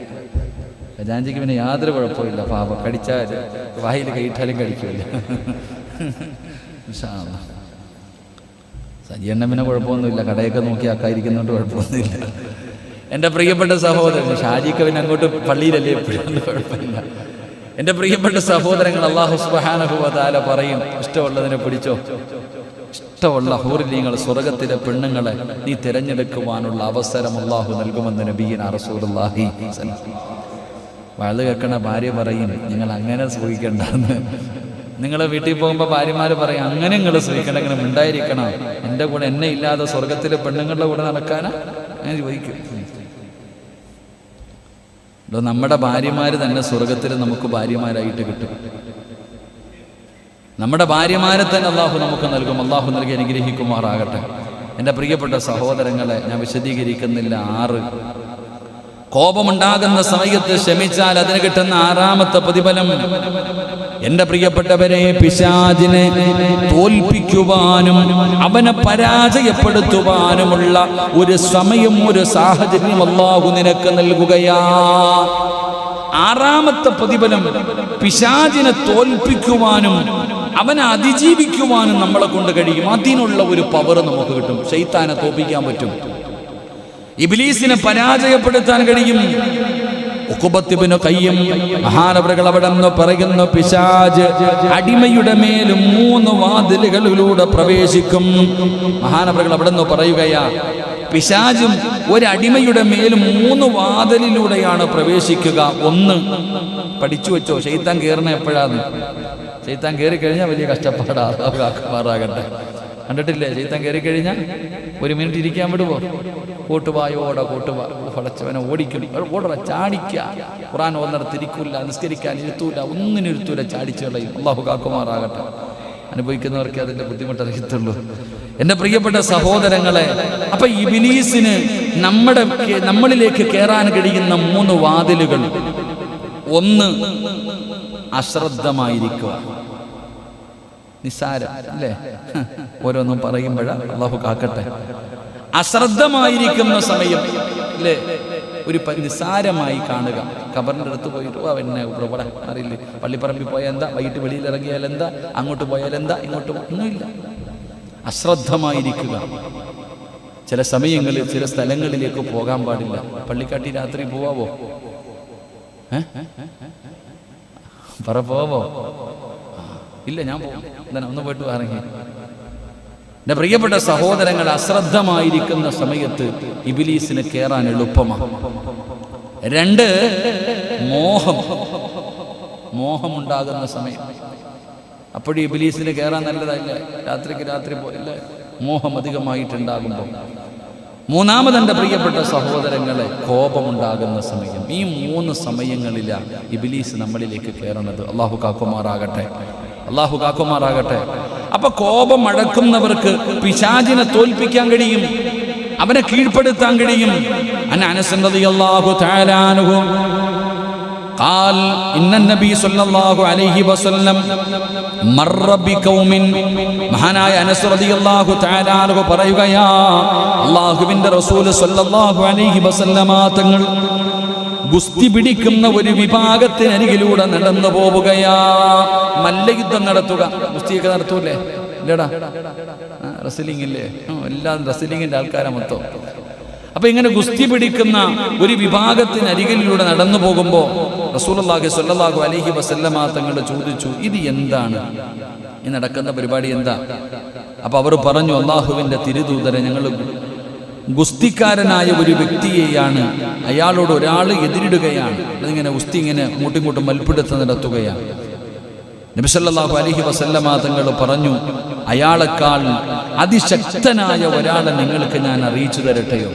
ഖജാഞ്ചിക്ക് പിന്നെ യാതൊരു കുഴപ്പമില്ല, പാപ കടിച്ചാൽ വായിൽ കൈയിട്ടാലും കടിക്കില്ല ഇൻഷാ അല്ലാഹ്. സജിയണ്ണൻ പിന്നെ കുഴപ്പമൊന്നുമില്ല, കടയൊക്കെ നോക്കി ആക്കാതിരിക്കുന്നതുകൊണ്ട് കുഴപ്പമൊന്നുമില്ല. എൻ്റെ പ്രിയപ്പെട്ട സഹോദരൻ ഷാജിക്ക് പിന്നെ അങ്ങോട്ട് പള്ളിയിലല്ലേ എപ്പോഴും, കുഴപ്പമില്ല. എൻ്റെ പ്രിയപ്പെട്ട സഹോദരങ്ങൾ, അല്ലാഹു സുബ്ഹാനഹു വ തആല പറയും, ഇഷ്ടമുള്ളതിനെ പിടിച്ചോ, ഇഷ്ടമുള്ള ഹൂറിനീങ്ങൾ സ്വർഗത്തിലെ പെണ്ണുങ്ങളെ നീ തിരഞ്ഞെടുക്കുവാനുള്ള അവസരം അല്ലാഹു നൽകുമെന്ന് നബിയിന റസൂലുള്ളാഹി. വഅദ് കേൾക്കണ ഭാര്യ പറയും, നിങ്ങൾ അങ്ങനെ സൂഹിക്കണ്ടെന്ന്. നിങ്ങൾ വീട്ടിൽ പോകുമ്പോൾ ഭാര്യമാർ പറയും, അങ്ങനെ നിങ്ങൾ സൂഹിക്കണം, ഇങ്ങനെ ഉണ്ടായിരിക്കണം, എൻ്റെ കൂടെ എന്നെ ഇല്ലാതെ സ്വർഗത്തിലെ പെണ്ണുങ്ങളുടെ കൂടെ നടക്കാനാ ഞാൻ ചോദിക്കും. നമ്മുടെ ഭാര്യമാര് തന്നെ സ്വർഗത്തിൽ നമുക്ക് ഭാര്യമാരായിട്ട് കിട്ടും. നമ്മുടെ ഭാര്യമാരെ തന്നെ അള്ളാഹു നമുക്ക് നൽകും. അള്ളാഹു നൽകി അനുഗ്രഹിക്കുമാറാകട്ടെ. എൻ്റെ പ്രിയപ്പെട്ട സഹോദരങ്ങളെ, ഞാൻ വിശദീകരിക്കുന്നില്ല. 6 കോപമുണ്ടാകുന്ന സമയത്ത് ക്ഷമിച്ചാൽ അതിന് കിട്ടുന്ന 6ാമത്തെ പ്രതിഫലം, എൻ്റെ പ്രിയപ്പെട്ടവരെ, പിശാചിനെ തോൽപ്പിക്കുവാനും അവനെ പരാജയപ്പെടുത്തുവാനുമുള്ള ഒരു സമയം, ഒരു സാഹചര്യം അല്ലാഹു നിനക്ക് നൽകുകയാ. 6ാമത്തെ പ്രതിഫലം, പിശാചിനെ തോൽപ്പിക്കുവാനും അവനെ അതിജീവിക്കുവാനും നമ്മളെ കൊണ്ട് കഴിയും. അതിനുള്ള ഒരു പവർ നമുക്ക് കിട്ടും. ശൈത്താനെ തോൽപ്പിക്കാൻ പറ്റും, ഇബ്ലീസിനെ പരാജയപ്പെടുത്താൻ കഴിയും. ഉഖബത്ത് ഇബ്നു ഖയ്യിം മഹാനവറുകൾ അവിടെ നിന്ന് പറയുന്നു, പിശാച് അടിമയുടെ മേലും 3 വാതിലുകളിലൂടെ പ്രവേശിക്കും. മഹാനവറുകൾ അവിടെ നിന്ന് പറയുകയാ, പിശാചും ഒരടിമയുടെ മേലും 3 വാതിലിലൂടെയാണ് പ്രവേശിക്കുക. ഒന്ന്, പഠിച്ചു വെച്ചോ, ശൈത്താൻ കയറുന്ന എപ്പോഴാണ്? ശൈത്താൻ കയറി കഴിഞ്ഞാൽ വലിയ കഷ്ടപ്പാടാകാകട്ടെ. കണ്ടിട്ടില്ലേ, ശൈത്താൻ കയറി കഴിഞ്ഞാൽ 1 മിനിറ്റ് ഇരിക്കാൻ വിടുവോ? കൂട്ടുവായോടെ പടച്ചവനെ ഓടിക്കും, ഓടറ ചാടിക്കുക. ഖുർആൻ ഓന്നിടത്തിരിക്കൂല, നിസ്കരിക്കാൻ ഇരുത്തൂല, ഒന്നിനും ഇരുത്തൂല, ചാടിച്ചു കളയും. അല്ലാഹു കാക്കുമാറാകട്ടെ. അനുഭവിക്കുന്നവർക്ക് അതിന്റെ ബുദ്ധിമുട്ട് അറിയത്തുള്ളൂ. എൻ്റെ പ്രിയപ്പെട്ട സഹോദരങ്ങളെ, അപ്പൊ ഇബ്ലീസിന് നമ്മളിലേക്ക് കയറാൻ കഴിയുന്ന 3 വാതിലുകൾ. ഒന്ന്, അശ്രദ്ധമായിരിക്കുക. നിസ്സാരം അല്ലേ? ഓരോന്നും പറയുമ്പോഴാണ്, അല്ലാഹു കാക്കട്ടെ. അശ്രദ്ധമായിരിക്കുന്ന സമയം അല്ലേ, ഒരു നിസ്സാരമായി കാണുക. ഖബറിൻ്റെ അടുത്ത് പോയിട്ട് പിന്നെ ഇവിടെ അറിയില്ലേ, പള്ളിപ്പറമ്പിൽ പോയാൽ എന്താ, വൈകിട്ട് വെളിയിൽ ഇറങ്ങിയാൽ എന്താ, അങ്ങോട്ട് പോയാൽ എന്താ, ഇങ്ങോട്ട് ഒന്നുമില്ല. അശ്രദ്ധമായിരിക്കുക. ചില സമയങ്ങളിൽ ചില സ്ഥലങ്ങളിലേക്ക് പോകാൻ പാടില്ല. പള്ളിക്കാട്ടി രാത്രി പോവാവോ? പോവോ? ഇല്ല, ഞാൻ പോകും. എന്താണ്, ഒന്ന് പോയിട്ട് ഇറങ്ങി. എൻ്റെ പ്രിയപ്പെട്ട സഹോദരങ്ങൾ, അശ്രദ്ധമായിരിക്കുന്ന സമയത്ത് ഇബ്ലീസിന് കയറാൻ എളുപ്പമാണ്. 2, മോഹമുണ്ടാകുന്ന സമയം. അപ്പോഴും ഇബ്ലീസിന് കയറാൻ നല്ലതല്ലേ? രാത്രി പോലെ മോഹം അധികമായിട്ടുണ്ടാകുമ്പോൾ. 3, എൻ്റെ പ്രിയപ്പെട്ട സഹോദരങ്ങളെ, കോപമുണ്ടാകുന്ന സമയം. ഈ 3 സമയങ്ങളിലാണ് ഇബ്ലീസ് നമ്മളിലേക്ക് കയറുന്നത്. അല്ലാഹു കാക്കുമാറാകട്ടെ, അല്ലാഹു കാക്കുമാറാകട്ടെ. അപ്പൊ കോപം അടക്കുന്നവർക്ക് പിശാചിനെ തോൽപ്പിക്കാൻ കഴിയും, അവനെ കീഴ്പ്പെടുത്താൻ കഴിയും. അനസ് റളിയല്ലാഹു തആല അൻഹു قال ان النبي صلى الله عليه وسلم مر بقوم. മഹാനായ അനസ് റളിയല്ലാഹു തആല അൻഹു പറയുകയാ, അല്ലാഹുവിന്റെ റസൂൽ സ്വല്ലല്ലാഹു അലൈഹി വസല്ലമ തങ്ങൾ ഗുസ്തി പിടിക്കുന്ന ഒരു വിഭാഗത്തിനരികിലൂടെ നടന്നു പോവുകയാ. മല്ലയുദ്ധം നടത്തുക. ഗുസ്തിയൊക്കെ നടത്തൂല്ലേ? ഇല്ലടാ, റെസ്ലിംഗ് ഇല്ലേ? എല്ലാം റെസ്ലിംഗിന്റെ ആൾക്കാരാ മൊത്തം. അപ്പൊ ഇങ്ങനെ ഗുസ്തി പിടിക്കുന്ന ഒരു വിഭാഗത്തിനരികിലൂടെ നടന്നു പോകുമ്പോൾ റസൂലുള്ളാഹി സ്വല്ലല്ലാഹു അലൈഹി വസല്ലമ തങ്ങൾ ചോദിച്ചു, ഇത് എന്താണ് ഈ നടക്കുന്ന പരിപാടി, എന്താ? അപ്പൊ അവർ പറഞ്ഞു, അല്ലാഹുവിന്റെ തിരുദൂതരെ, ഞങ്ങൾ ഗുസ്തിക്കാരനായ ഒരു വ്യക്തിയെയാണ്, അയാളോട് ഒരാൾ എതിരിടുകയാണ്. അതിങ്ങനെ ഗുസ്തി ഇങ്ങനെ അങ്ങോട്ടും മൽപ്പിടുത്തം നടത്തുകയാണ്. നബി സല്ലല്ലാഹു അലൈഹി വസല്ലമ തങ്ങൾ പറഞ്ഞു, അയാളെക്കാൾ അതിശക്തനായ ഒരാളെ നിങ്ങൾക്ക് ഞാൻ അറിയിച്ചു തരട്ടെയോ?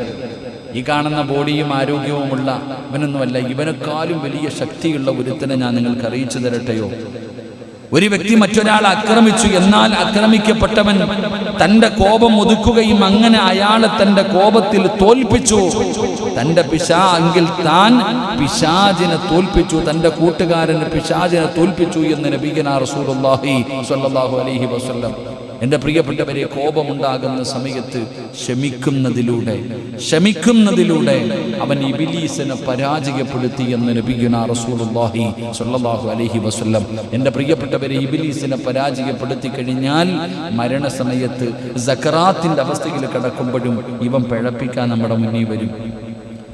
ഈ കാണുന്ന ബോഡിയും ആരോഗ്യവുമുള്ള ഇവനൊന്നുമല്ല, ഇവനെക്കാളും വലിയ ശക്തിയുള്ള ഒരുത്തനെ ഞാൻ നിങ്ങൾക്ക് അറിയിച്ചു തരട്ടെയോ? ഒരു വ്യക്തി മറ്റൊരാളെ ആക്രമിച്ചു, എന്നാൽ ആക്രമിക്കപ്പെട്ടവൻ തന്റെ കോപം ഒതുക്കുകയും അങ്ങനെ അയാളെ തന്റെ കോപത്തിൽ തോൽപ്പിച്ചു. തന്റെ താൻ പിശാചിനെ തോൽപ്പിച്ചു, തന്റെ കൂട്ടുകാരന് പിശാചിനെ തോൽപ്പിച്ചു എന്ന് നബിയനാ റസൂലുള്ളാഹി സ്വല്ലല്ലാഹു അലൈഹി വസല്ലം. എൻ്റെ പ്രിയപ്പെട്ടവരെ, കോപമുണ്ടാകുന്ന സമയത്ത് ക്ഷമിക്കുന്നതിലൂടെ അവൻ ഇബ്ലീസിനെ പരാജയപ്പെടുത്തി എന്ന് നബിയുനാ റസൂലുള്ളാഹി സ്വല്ലല്ലാഹു അലൈഹി വസല്ലം. എൻ്റെ പ്രിയപ്പെട്ടവരെ, ഇബ്ലീസിനെ പരാജയപ്പെടുത്തി കഴിഞ്ഞാൽ മരണസമയത്ത് സക്കറാത്തിന്റെ അവസ്ഥയിൽ കിടക്കുമ്പോഴും ഇവൻ പിഴപ്പിക്കാൻ നമ്മുടെ മുന്നിൽ വരും.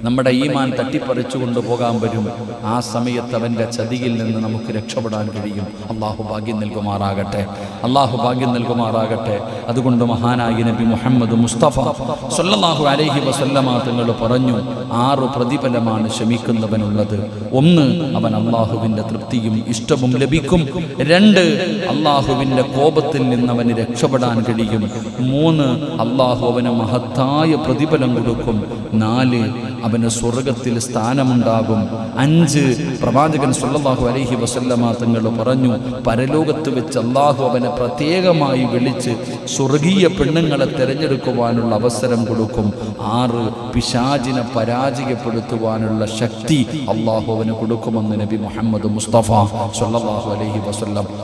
നമ്മുടെ ഈമാൻ തട്ടിപ്പറിച്ചു കൊണ്ടുപോകാൻ വരും. ആ സമയത്ത് അവൻ്റെ ചതിയിൽ നിന്ന് നമുക്ക് രക്ഷപ്പെടാൻ കഴിയും. അള്ളാഹു ഭാഗ്യം നൽകുമാറാകട്ടെ, അള്ളാഹു ഭാഗ്യം നൽകുമാറാകട്ടെ. അതുകൊണ്ട് മഹാനായ നബി മുഹമ്മദ് മുസ്തഫ സ്വല്ലല്ലാഹു അലൈഹി വസല്ലമ തങ്ങൾ പറഞ്ഞു, 6 പ്രതിഫലമാണ് ക്ഷമിക്കുന്നവനുള്ളത്. 1, അവൻ അള്ളാഹുവിൻ്റെ തൃപ്തിയും ഇഷ്ടവും ലഭിക്കും. 2, അള്ളാഹുവിൻ്റെ കോപത്തിൽ നിന്ന് അവന് രക്ഷപ്പെടാൻ കഴിയും. 3, അള്ളാഹു അവന് മഹത്തായ പ്രതിഫലം കൊടുക്കും. 4, അവന് സ്വർഗത്തിൽ സ്ഥാനമുണ്ടാകും. 5, പ്രവാചകൻ സ്വല്ലല്ലാഹു അലൈഹി വസല്ലമ തങ്ങൾ പറഞ്ഞു, പരലോകത്ത് വെച്ച് അള്ളാഹു അവനെ പ്രത്യേകമായി വിളിച്ച് സ്വർഗീയ പെണ്ണുങ്ങളെ തിരഞ്ഞെടുക്കുവാനുള്ള അവസരം കൊടുക്കും. 6, പിശാചിനെ പരാജയപ്പെടുത്തുവാനുള്ള ശക്തി അള്ളാഹു അവന് കൊടുക്കുമെന്ന് നബി മുഹമ്മദ് മുസ്തഫ സ്വല്ലല്ലാഹു അലൈഹി വസല്ലം.